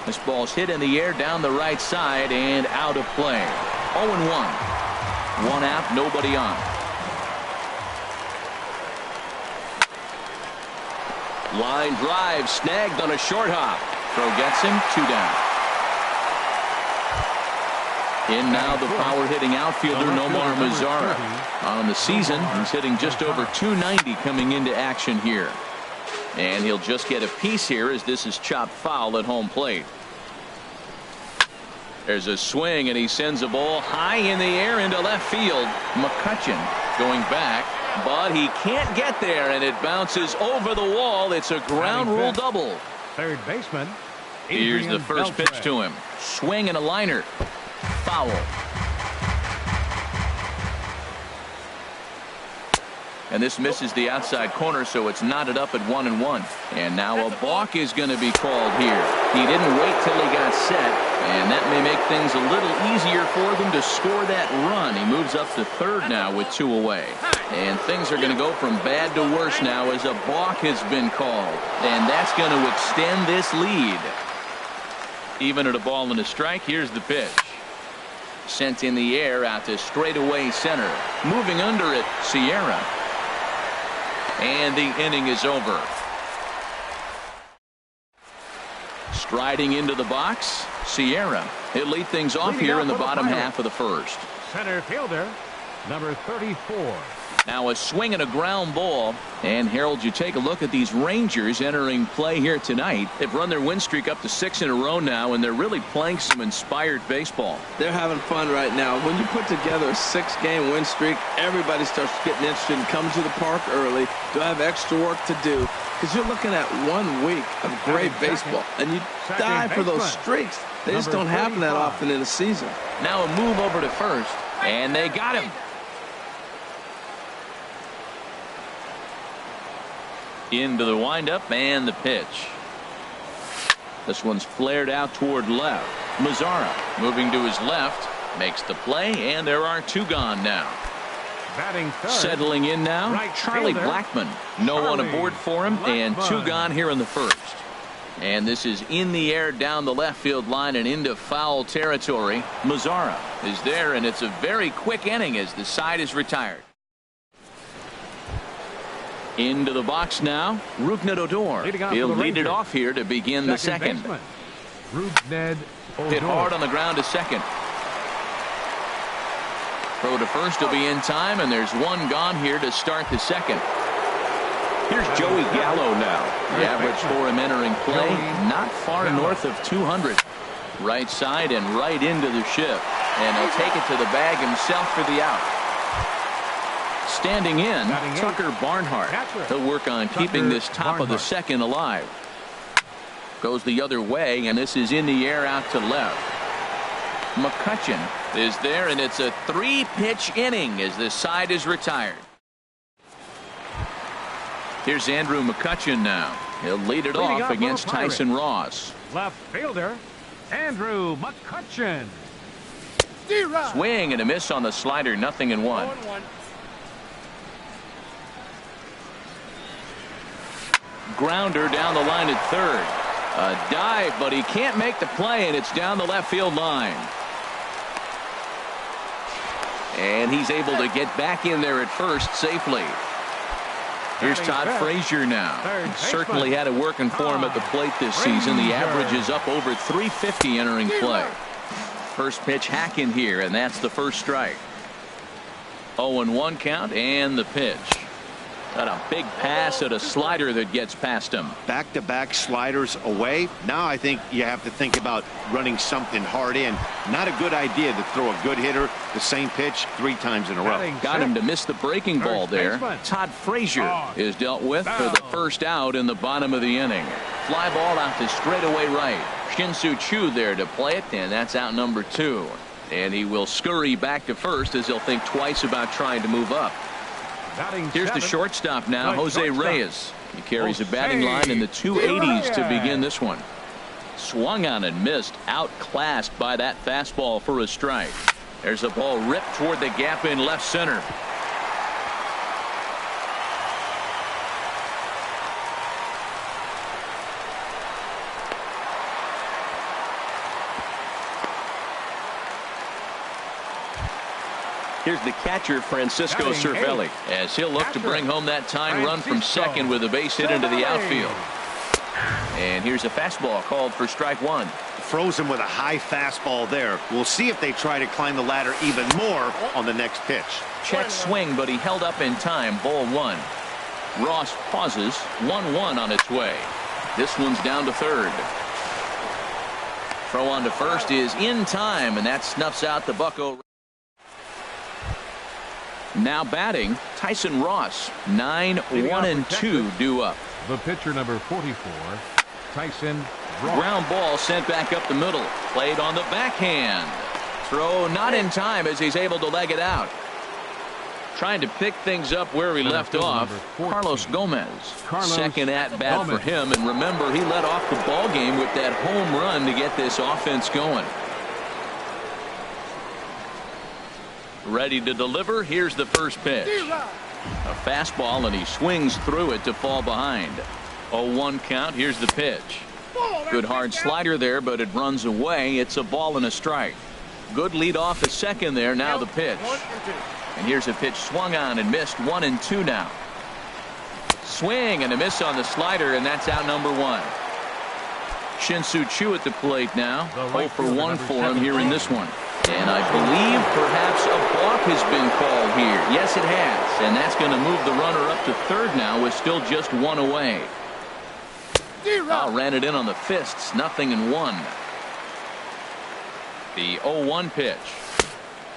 This ball's hit in the air down the right side and out of play. 0-1. 1 out, nobody on. Line drive snagged on a short hop. Throw gets him, 2 down. In now the power-hitting outfielder Nomar Mazara. On the season, he's hitting just over 290 coming into action here. And he'll just get a piece here as this is chopped foul at home plate. There's a swing, and he sends a ball high in the air into left field. McCutchen going back, but he can't get there, and it bounces over the wall. It's a ground rule double. Third baseman. Here's the first pitch to him. Swing and a liner. Foul. And this misses the outside corner, so it's knotted up at 1-1. And now a balk is going to be called here. He didn't wait till he got set, and that may make things a little easier for them to score that run. He moves up to third now with 2 away. And things are going to go from bad to worse now as a balk has been called. And that's going to extend this lead. Even at a ball and a strike, here's the pitch. Sent in the air out to straightaway center. Moving under it, Sierra. And the inning is over. Striding into the box, Sierra. He'll lead things off here in the bottom half of the first. Center fielder, number 34. Now a swing and a ground ball. And Harold, you take a look at these Rangers entering play here tonight. They've run their win streak up to 6 in a row now, and they're really playing some inspired baseball. They're having fun right now. When you put together a 6-game win streak, everybody starts getting interested in coming to the park early. Do I have extra work to do? Because you're looking at 1 week of great baseball, and you die for those streaks. They just don't happen that often in a season. Now a move over to first, and they got him. Into the windup and the pitch. This one's flared out toward left. Mazara moving to his left, makes the play, and there are 2 gone now. Batting third. Settling in now, Right Charlie fielder. Blackmon. No one aboard for him, and 2 gone here in the first. And this is in the air down the left field line and into foul territory. Mazara is there, and it's a very quick inning as the side is retired. Into the box now, Rougned Odor. He'll lead it off here to begin the second. Rougned Odor. Hit hard on the ground to second. Throw to first will be in time, and there's 1 gone here to start the second. Here's Joey Gallo now. The average for him entering play, not far north of 200. Right side and right into the shift. And he'll take it to the bag himself for the out. Standing in, Tucker Barnhart. He'll work on keeping this top of the second alive. Goes the other way, and this is in the air out to left. McCutchen is there, and it's a 3-pitch inning as this side is retired. Here's Andrew McCutchen now. He'll lead it off against Tyson Ross. Left fielder, Andrew McCutchen. Swing and a miss on the slider, 0-1. Grounder down the line at third. A dive, but he can't make the play, and it's down the left field line. And he's able to get back in there at first safely. Here's Todd Frazier now. Certainly had it working for him at the plate this season. The average is up over 350 entering play. First pitch hack in here, and that's the first strike. 0-1 count, and the pitch. Got a big pass at a slider that gets past him. Back-to-back sliders away. Now I think you have to think about running something hard in. Not a good idea to throw a good hitter the same pitch 3 times in a row. Got him to miss the breaking ball there. Todd Frazier is dealt with for the first out in the bottom of the inning. Fly ball out to straightaway right. Shin-Soo Choo there to play it, and that's out number 2. And he will scurry back to first as he'll think twice about trying to move up. Here's the shortstop now, Jose Reyes. He carries a batting line in the 280s to begin this one. Swung on and missed, outclassed by that fastball for a strike. There's a ball ripped toward the gap in left center. Here's the catcher, Francisco Cervelli, as he'll look to bring home that tying run from second with a base hit into the outfield. And here's a fastball called for strike 1. Frozen with a high fastball there. We'll see if they try to climb the ladder even more on the next pitch. Check swing, but he held up in time. Ball 1. Ross pauses. 1-1 on its way. This one's down to third. Throw on to first is in time, and that snuffs out the Bucco. Now batting, Tyson Ross. 9-1-2 due up. The pitcher, number 44, Tyson Ross. Ground ball sent back up the middle. Played on the backhand. Throw not in time as he's able to leg it out. Trying to pick things up where he left off. Carlos Gomez. Second at bat for him. And remember, he led off the ball game with that home run to get this offense going. Ready to deliver. Here's the first pitch. A fastball, and he swings through it to fall behind. 0-1 count. Here's the pitch. Good hard slider there, but it runs away. It's a ball and a strike. Good lead off the second there. Now the pitch. And here's a pitch swung on and missed. 1-2 now. Swing and a miss on the slider, and that's out number 1. Shin-Soo Choo at the plate now. 0 for 1 for him here in this one. And I believe perhaps a balk has been called here. Yes, it has. And that's going to move the runner up to third now with still just 1 away. Ran it in on the fists. 0-1. The 0-1 pitch.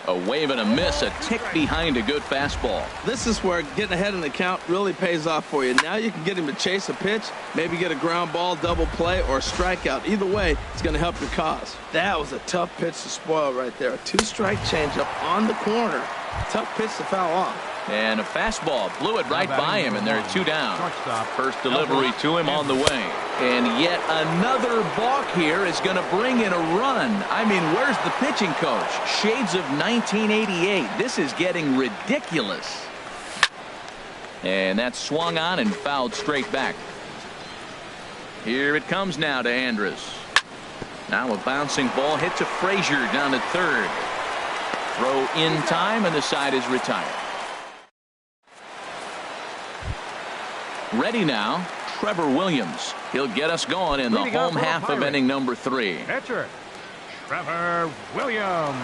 A wave and a miss. A tick behind a good fastball. This is where getting ahead in the count really pays off for you. Now you can get him to chase a pitch, maybe get a ground ball, double play, or a strikeout. Either way, it's going to help your cause. That was a tough pitch to spoil right there. A 2-strike changeup on the corner. Tough pitch to foul off. And a fastball blew it right by him, and they're 2 down. First delivery to him on the way. And yet another balk here is going to bring in a run. I mean, where's the pitching coach? Shades of 1988. This is getting ridiculous. And that's swung on and fouled straight back. Here it comes now to Andrus. Now a bouncing ball hit to Frazier down at third. Throw in time, and the side is retired. Ready now, Trevor Williams. He'll get us going in the home half of inning number 3. Pitcher, Trevor Williams.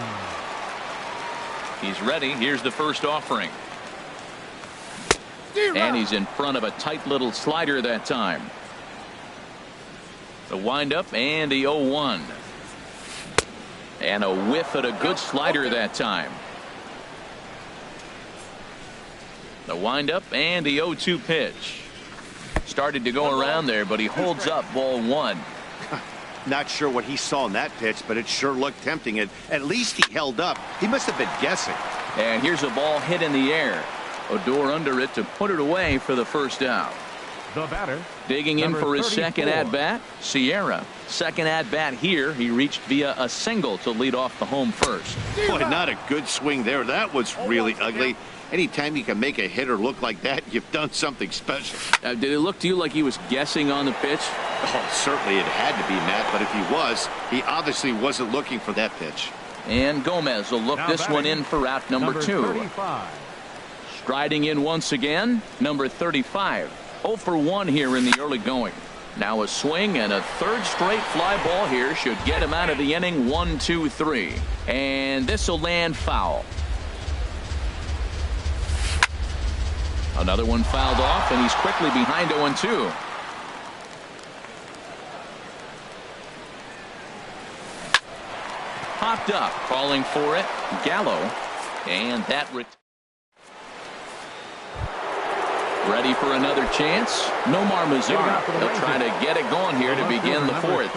He's ready. Here's the first offering. And he's in front of a tight little slider that time. The windup and the 0-1. And a whiff at a good slider that time. The windup and the 0-2 pitch. Started to go around there, but he holds up ball one. Not sure what he saw in that pitch, but it sure looked tempting. And at least he held up. He must have been guessing. And here's a ball hit in the air. Odor under it to put it away for the first out. The batter, digging in for his 34. second at-bat, Sierra. Second at-bat here. He reached via a single to lead off the home first. Boy, not a good swing there. That was really ugly. Anytime you can make a hitter look like that, you've done something special. Did it look to you like he was guessing on the pitch? Oh, certainly it had to be, Matt, but if he was, he obviously wasn't looking for that pitch. And Gomez will look this one in for out number 2. 35. Striding in once again, number 35. 0 for 1 here in the early going. Now a swing and a third straight fly ball here should get him out of the inning. 1-2-3. And this will land foul. Another one fouled off, and he's quickly behind 0-2. Popped up, calling for it, Gallo, and that ready for another chance. Nomar Mazara. He'll try to get it going here to begin the fourth.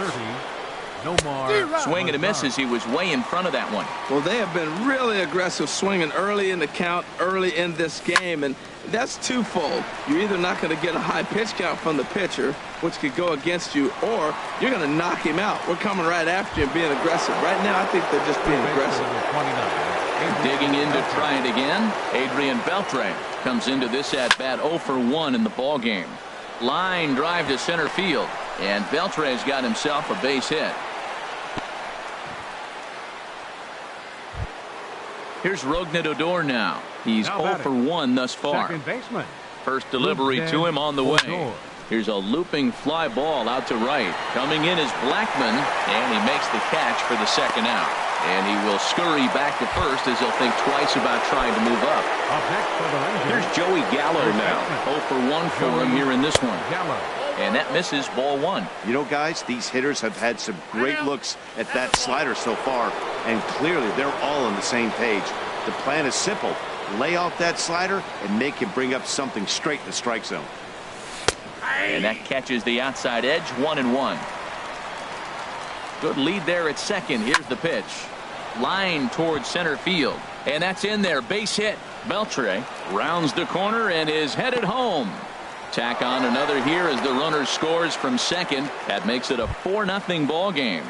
Swing and a miss as he was way in front of that one. Well, they have been really aggressive swinging early in the count, early in this game, and that's twofold. You're either not going to get a high pitch count from the pitcher, which could go against you, or you're going to knock him out. We're coming right after you and being aggressive. Right now, I think they're just being aggressive. Digging in to try it again. Adrian Beltre comes into this at-bat 0 for 1 in the ball game. Line drive to center field, and Beltre's got himself a base hit. Here's Rougned Odor now. He's 0 for 1 thus far. First delivery to him on the way. Here's a looping fly ball out to right. Coming in is Blackmon, and he makes the catch for the second out. And he will scurry back to first as he'll think twice about trying to move up. Here's Joey Gallo now. 0 for 1 for him here in this one. And that misses ball one. You know, guys, these hitters have had some great looks at that slider so far, and clearly they're all on the same page. The plan is simple. Lay off that slider and make him bring up something straight in the strike zone. And that catches the outside edge. 1-1. Good lead there at second. Here's the pitch. Line towards center field. And that's in there. Base hit. Beltre rounds the corner and is headed home. Tack on another here as the runner scores from second. That makes it a 4-0 ball game.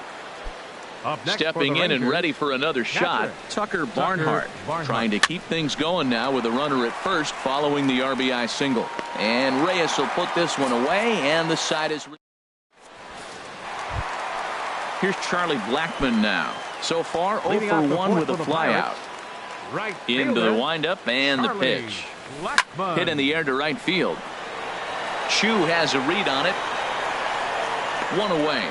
Stepping in and ready for another shot, Tucker Barnhart, trying to keep things going now with a runner at first following the RBI single. And Reyes will put this one away, and the side is. Here's Charlie Blackmon now. So far 0 for 1 with a flyout. Into the windup and the pitch. Hit in the air to right field. Chu has a read on it. One away.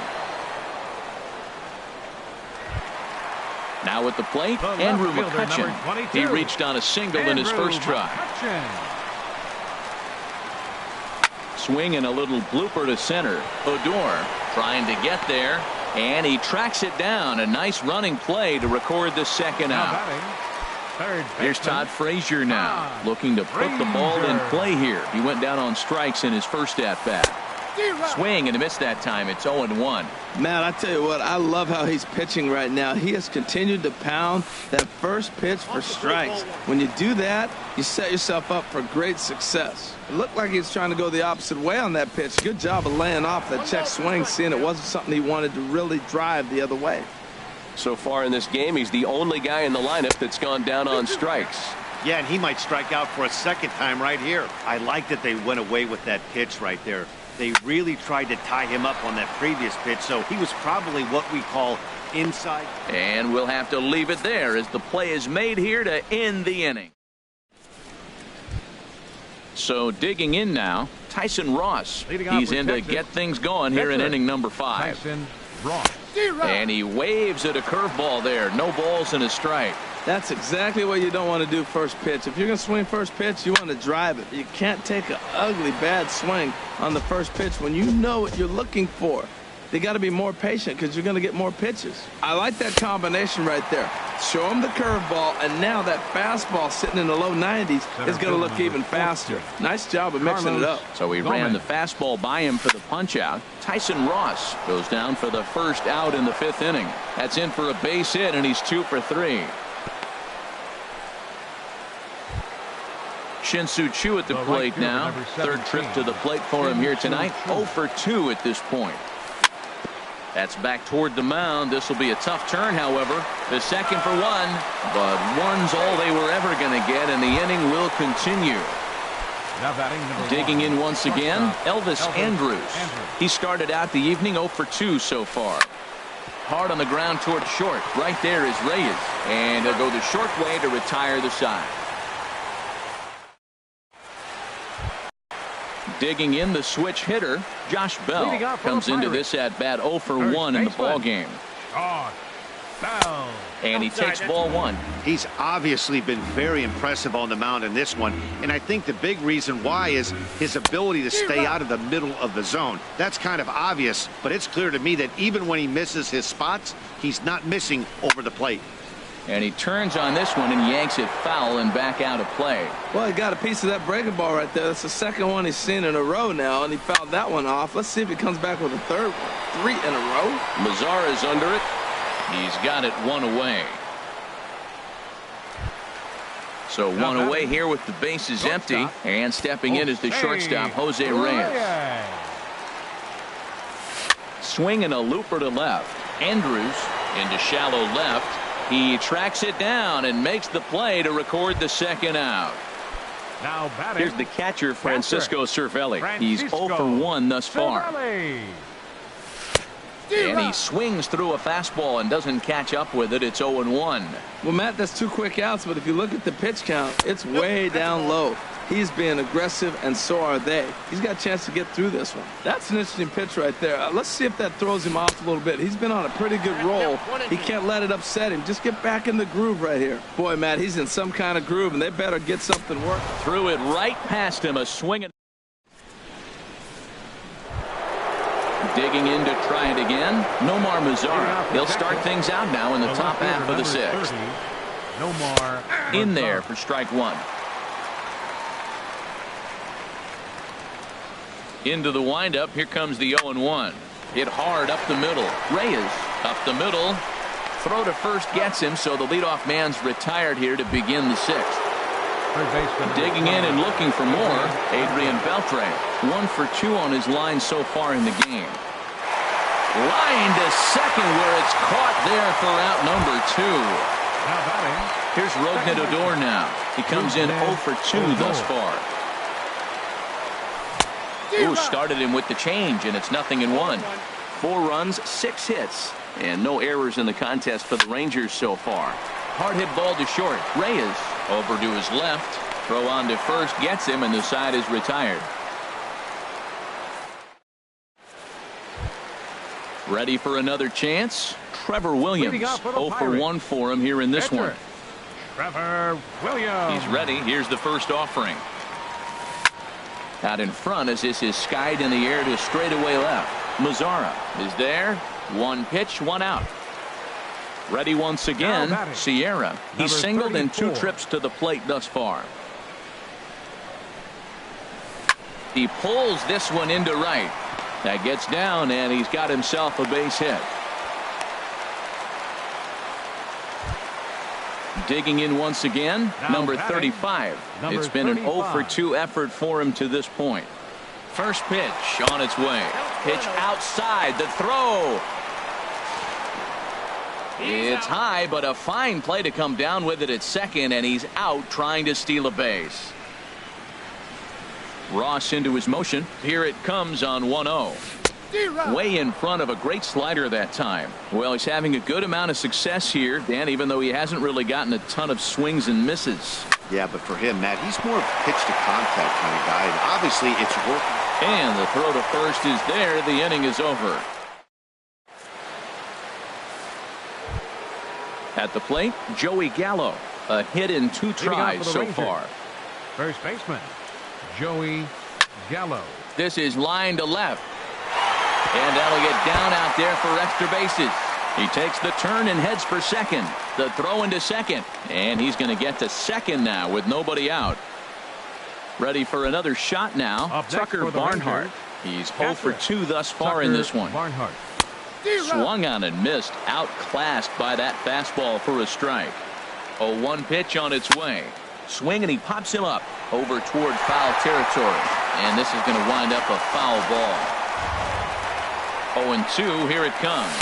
Now at the plate, Andrew McCutchen. He reached on a single in his first try. Swing and a little blooper to center. Odor trying to get there, and he tracks it down. A nice running play to record the second out. Here's Todd Frazier now, looking to put the ball in play here. He went down on strikes in his first at-bat. Swing and a miss that time. It's 0-1. Matt, I tell you what, I love how he's pitching right now. He has continued to pound that first pitch for strikes. When you do that, you set yourself up for great success. It looked like he was trying to go the opposite way on that pitch. Good job of laying off that check swing, seeing it wasn't something he wanted to really drive the other way. So far in this game, he's the only guy in the lineup that's gone down on strikes. Yeah, and he might strike out for a second time right here. I like that they went away with that pitch right there. They really tried to tie him up on that previous pitch, so he was probably what we call inside. And we'll have to leave it there as the play is made here to end the inning. So digging in now, Tyson Ross. He's in to get things going here in inning number 5. Tyson Ross. And he waves at a curveball there. No balls and a strike. That's exactly what you don't want to do first pitch. If you're going to swing first pitch, you want to drive it. You can't take an ugly, bad swing on the first pitch when you know what you're looking for. They got to be more patient because you're going to get more pitches. I like that combination right there. Show him the curveball, and now that fastball sitting in the low 90s is going to look even faster. Nice job of mixing it up. So he ran the fastball by him for the punch-out. Tyson Ross goes down for the first out in the 5th inning. That's in for a base hit, and he's 2 for 3. Shin-Soo Choo at the plate now. 3rd trip to the plate for him here tonight. 0 for 2 at this point. That's back toward the mound. This will be a tough turn, however. The 2nd for 1, but 1's all they were ever going to get, and the inning will continue. Digging in once again, Elvis Andrus. He started out the evening 0 for 2 so far. Hard on the ground toward short. Right there is Reyes, and he'll go the short way to retire the side. Digging in, the switch hitter, Josh Bell, comes into this at bat 0 for 1 in the ball game. And he takes ball 1. He's obviously been very impressive on the mound in this one, and I think the big reason why is his ability to stay out of the middle of the zone. That's kind of obvious, but it's clear to me that even when he misses his spots, he's not missing over the plate. And he turns on this one and yanks it foul and back out of play. Well, he got a piece of that breaking ball right there. That's the 2nd one he's seen in a row now, and he fouled that one off. Let's see if he comes back with a 3rd one. 3 in a row. Mazara's under it. He's got it 1 away. So 1 away here with the bases empty. And stepping in is the shortstop, Jose Reyes. Swinging a looper to left. Andrus into shallow left. He tracks it down and makes the play to record the 2nd out. Now batting. Here's the catcher, Francisco Cervelli. He's 0 for 1 thus far. And he swings through a fastball and doesn't catch up with it. It's 0-1. Well, Matt, that's 2 quick outs, but if you look at the pitch count, it's way down low. He's being aggressive, and so are they. He's got a chance to get through this one. That's an interesting pitch right there. Let's see if that throws him off a little bit. He's been on a pretty good roll. He can't let it upset him. Just get back in the groove right here. Boy, Matt, he's in some kind of groove, and they better get something working. Threw it right past him. A swing. Digging in to try it again. Nomar Mazara. He'll start things out now in the top half of the 6th. In there for strike 1. Into the windup. Here comes the 0-1. Hit hard up the middle. Reyes up the middle. Throw to first gets him, so the leadoff man's retired here to begin the 6th. Digging in and looking for more, Adrian Beltre. 1 for 2 on his line so far in the game. Line to second where it's caught there for out number 2. Here's Rougned Odor now. He comes in 0 for 2 thus far. Ooh, started him with the change, and it's 0-1. 4 runs, 6 hits, and no errors in the contest for the Rangers so far. Hard hit ball to short. Reyes over to his left. Throw on to first gets him, and the side is retired. Ready for another chance? Trevor Williams. 0 for 1 for him here in this one. Trevor Williams. He's ready. Here's the first offering. Out in front as this is skied in the air to straightaway left. Mazara is there. 1 pitch, 1 out. Ready once again, Sierra. He's singled in 2 trips to the plate thus far. He pulls this one into right. That gets down, and he's got himself a base hit. Digging in once again, number 35. It's been an 0 for 2 effort for him to this point. First pitch on its way. Pitch outside, the throw. It's high, but a fine play to come down with it at second, and he's out trying to steal a base. Ross into his motion. Here it comes on 1-0. Way in front of a great slider that time. Well, he's having a good amount of success here, Dan, even though he hasn't really gotten a ton of swings and misses. Yeah, but for him, Matt, he's more of a pitch-to-contact kind of guy, and obviously it's working. And the throw to first is there. The inning is over. At the plate, Joey Gallo. A hit in 2 tries so far. First baseman, Joey Gallo. This is line to left. And that'll get down out there for extra bases. He takes the turn and heads for second. The throw into second. And he's going to get to second now with nobody out. Ready for another shot now. Tucker Barnhart. He's 0 for 2 thus far in this one. Barnhart. Swung on and missed. Outclassed by that fastball for a strike. 0-1 pitch on its way. Swing and he pops him up over toward foul territory. And this is going to wind up a foul ball. 0-2. Here it comes.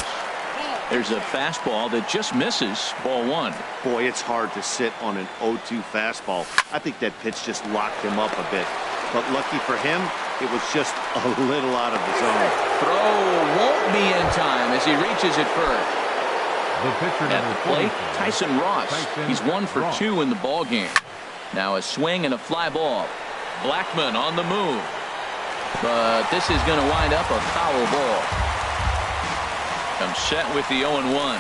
There's a fastball that just misses. Ball 1. Boy, it's hard to sit on an 0-2 fastball. I think that pitch just locked him up a bit. But lucky for him, it was just a little out of the zone. Throw won't be in time as he reaches it first. The pitcher at the plate, Tyson Ross. He's 1 for 2 in the ball game. Now a swing and a fly ball. Blackmon on the move. But this is going to wind up a foul ball. Comes set with the 0-1.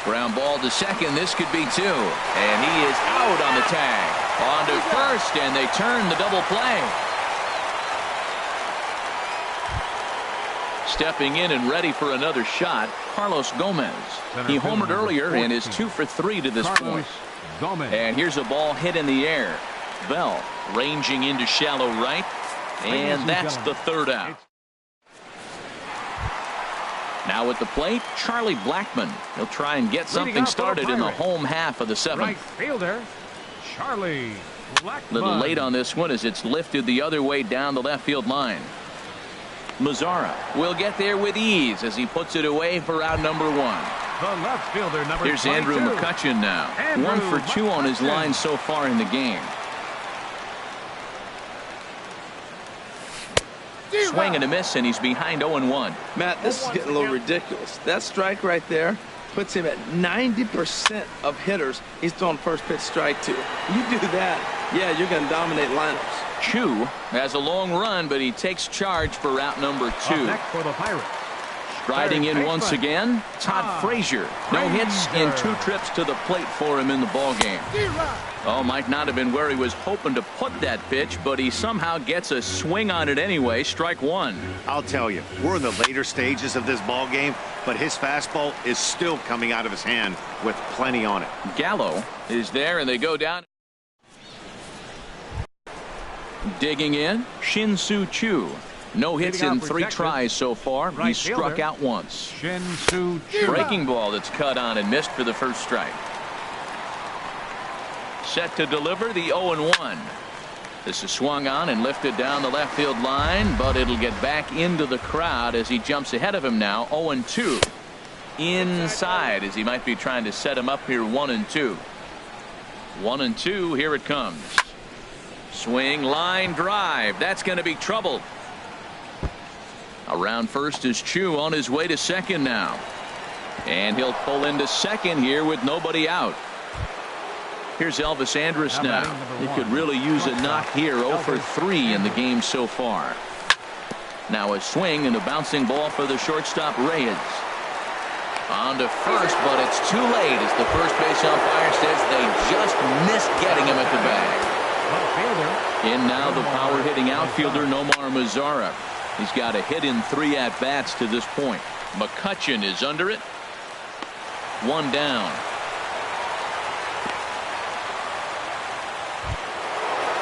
Ground ball to second. This could be 2. And he is out on the tag. On to first, and they turn the double play. Stepping in and ready for another shot, Carlos Gomez. He homered earlier and is 2 for 3 to this point. And here's a ball hit in the air. Bell ranging into shallow right. And that's the third out. Now at the plate, Charlie Blackmon. He'll try and get something started in the home half of the 7th. Right fielder, Charlie Blackmon. Little late on this one as it's lifted the other way down the left field line. Mazzara will get there with ease as he puts it away for out number 1. The left fielder, number Here's 22. Andrew McCutchen now. Andrew 1 for 2 on his McCutchen. line so far in the game. Swing and a miss, and he's behind 0-1. Matt, this is getting a little ridiculous. That strike right there puts him at 90% of hitters he's throwing first pitch strike to. You do that, yeah, you're going to dominate lineups. Chu has a long run, but he takes charge for route number 2. Up next for the Pirates. Striding in once again, Todd Frazier. No hits in 2 trips to the plate for him in the ballgame. Oh, might not have been where he was hoping to put that pitch, but he somehow gets a swing on it anyway. Strike 1. I'll tell you, we're in the later stages of this ball game, but his fastball is still coming out of his hand with plenty on it. Gallo is there, and they go down. Digging in, Shin-Soo Choo. No hits in 3 tries so far. He struck out once. Shin-Soo Choo. Breaking ball that's cut on and missed for the first strike. Set to deliver the 0-1. This is swung on and lifted down the left field line, but it'll get back into the crowd as he jumps ahead of him now. 0-2. Inside as he might be trying to set him up here. 1-2. 1-2. Here it comes. Swing, line drive. That's going to be trouble. Around first is Chu on his way to second now. And he'll pull into second here with nobody out. Here's Elvis Andrus now. He could really use a knock here. 0 for 3 in the game so far. Now a swing and a bouncing ball for the shortstop Reyes. On to first, but it's too late as the first base umpire says they just missed getting him at the bag. In now the power hitting outfielder Nomar Mazzara. He's got a hit in 3 at-bats to this point. McCutchen is under it. 1 down.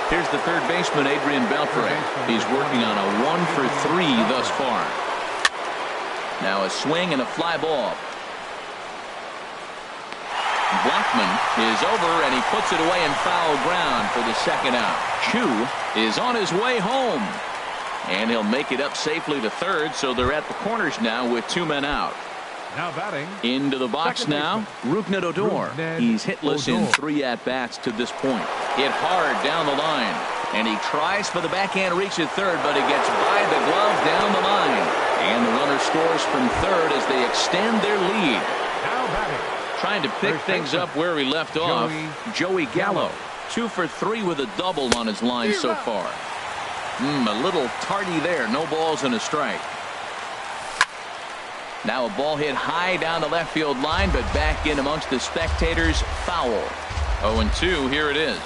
Here's the third baseman, Adrian Beltre. He's working on a 1 for 3 thus far. Now a swing and a fly ball. Blackmon is over, and he puts it away in foul ground for the second out. Chu is on his way home. And he'll make it up safely to third, so they're at the corners now with 2 men out. Now batting. Into the box now, Rougned Odor. He's hitless in 3 at-bats to this point. Hit hard down the line. And he tries for the backhand reach at third, but it gets by the glove down the line. And the runner scores from third as they extend their lead. Now batting. Trying to pick things up where we left off. Joey Gallo. 2 for 3 with a double on his line so far. A little tardy there. No balls and a strike. Now a ball hit high down the left field line, but back in amongst the spectators. Foul. 0-2. Here it is.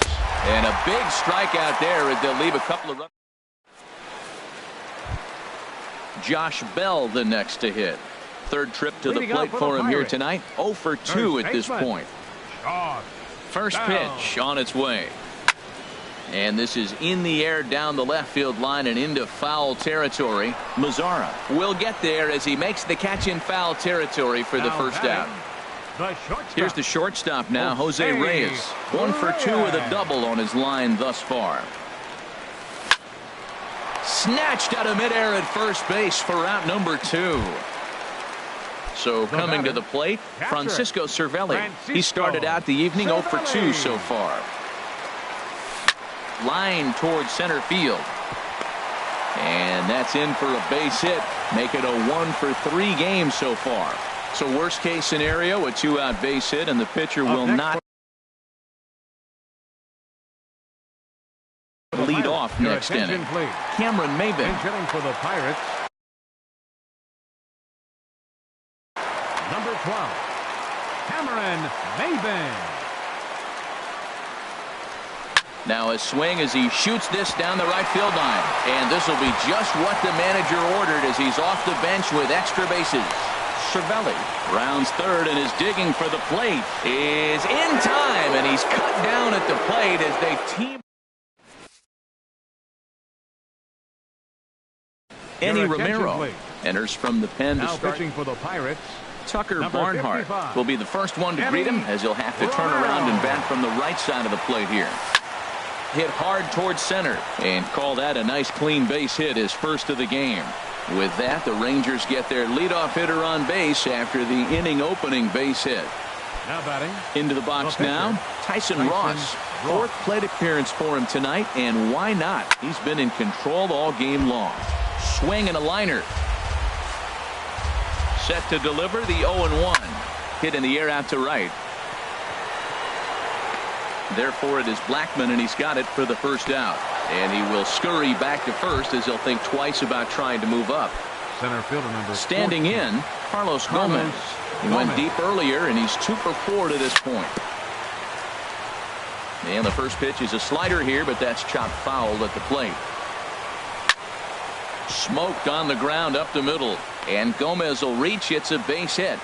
And a big strikeout there as they'll leave a couple of runs. Josh Bell the next to hit. Third trip to the plate for him here tonight. 0 for 2 at this point. First pitch on its way. And this is in the air down the left field line and into foul territory. Mazara will get there as he makes the catch in foul territory for the first out. Here's the shortstop now, Jose Reyes. 1 for 2 with a double on his line thus far. Snatched out of midair at first base for out number 2. So coming to the plate, Francisco Cervelli. He started out the evening 0 for 2 so far. Line towards center field. And that's in for a base hit. Make it a 1 for 3 game so far. So worst case scenario, a 2-out base hit, and the pitcher will not lead off next inning. Cameron Maybin. Hitting for the Pirates. Number 12, Cameron Maybin. Now a swing as he shoots this down the right field line. And this will be just what the manager ordered as he's off the bench with extra bases. Cervelli rounds third and is digging for the plate. Is in time, and he's cut down at the plate as they team. Andy Romero enters from the pen to start. Pitching for the Pirates. Tucker Barnhart will be the first one to greet him as he'll have to turn around and bat from the right side of the plate here. Hit hard towards center and call that a nice clean base hit, his first of the game. With that, the Rangers get their leadoff hitter on base after the inning opening base hit. Now batting. Into the box now, Tyson Ross. Fourth plate appearance for him tonight, and why not? He's been in control all game long. Swing and a liner. Set to deliver the 0-1. Hit in the air out to right. Therefore, it is Blackmon, and he's got it for the first out. And he will scurry back to first as he'll think twice about trying to move up. Center fielder number standing 14. in, Carlos Gomez. He went deep earlier, and he's 2 for 4 to this point. And the first pitch is a slider here, but that's chopped foul at the plate. Smoked on the ground up the middle, and Gomez will reach. It's a base hit.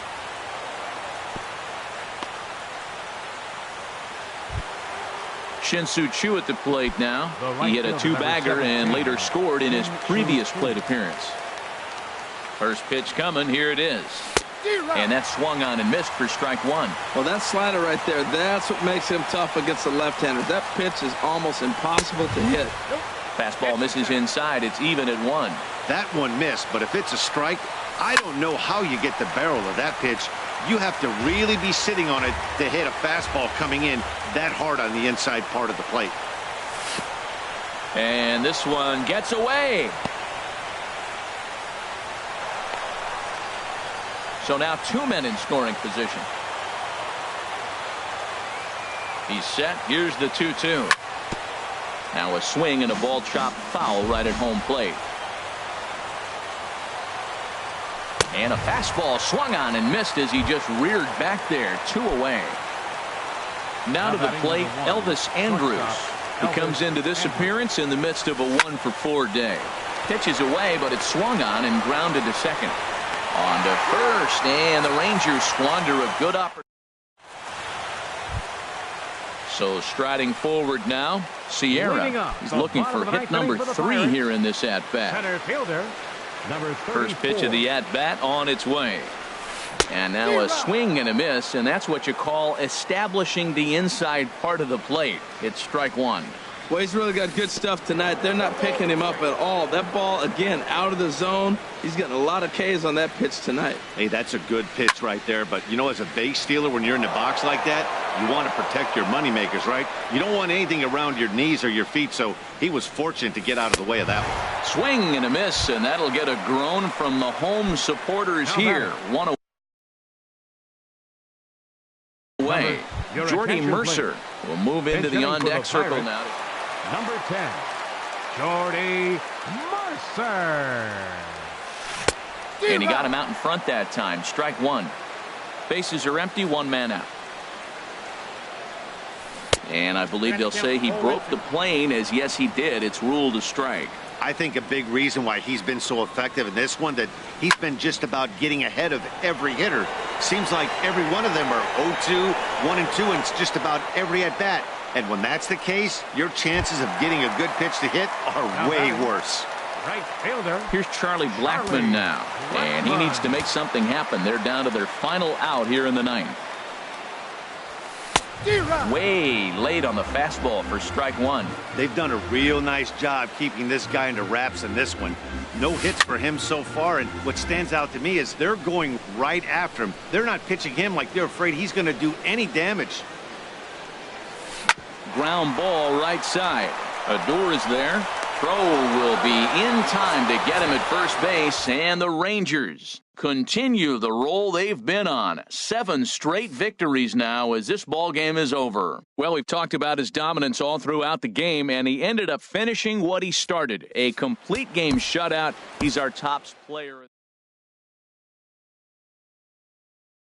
Shin-Soo Choo at the plate now. He hit a 2-bagger and later scored in his previous plate appearance. First pitch coming. Here it is. And that swung on and missed for strike 1. Well, that slider right there, that's what makes him tough against the left-hander. That pitch is almost impossible to hit. Fastball misses inside. It's even at 1. That one missed, but if it's a strike, I don't know how you get the barrel of that pitch. You have to really be sitting on it to hit a fastball coming in that hard on the inside part of the plate. And this one gets away. So now 2 men in scoring position. He's set. Here's the 2-2. Now a swing and a ball chopped foul right at home plate. And a fastball swung on and missed as he just reared back there. 2 away. Now to the plate, Elvis Andrus. He comes into this appearance in the midst of a 1 for 4 day. Pitches away, but it's swung on and grounded to second. On to first, and the Rangers squander a good opportunity. So striding forward now, Sierra. He's looking for hit number 3 here in this at-bat. Center fielder number 34. First pitch of the at-bat on its way. And now a swing and a miss, and that's what you call establishing the inside part of the plate. It's strike 1. Well, he's really got good stuff tonight. They're not picking him up at all. That ball, again, out of the zone. He's getting a lot of Ks on that pitch tonight. Hey, that's a good pitch right there. But, you know, as a base stealer, when you're in the box like that, you want to protect your moneymakers, right? You don't want anything around your knees or your feet, so he was fortunate to get out of the way of that one. Swing and a miss, and that'll get a groan from the home supporters here. 1 away. Jordy Mercer will move into the on-deck circle now. Number 10, Jordy Mercer. And he got him out in front that time. Strike 1. Bases are empty. 1 man out. And I believe they'll say he broke the plane, as yes he did. It's ruled a strike. I think a big reason why he's been so effective in this one, that he's been just about getting ahead of every hitter. Seems like every one of them are 0-2, 1-2, and it's just about every at-bat. And when that's the case, your chances of getting a good pitch to hit are way worse. Right fielder. Here's Charlie Blackmon now, and he needs to make something happen. They're down to their final out here in the ninth. Way late on the fastball for strike one. They've done a real nice job keeping this guy into wraps in this one. No hits for him so far, and what stands out to me is they're going right after him. They're not pitching him like they're afraid he's going to do any damage. Ground ball right side. Odor is there. Throw will be in time to get him at first base, and the Rangers continue the roll they've been on. 7 straight victories now as this ball game is over. Well, we've talked about his dominance all throughout the game, and he ended up finishing what he started. A complete game shutout. He's our top player.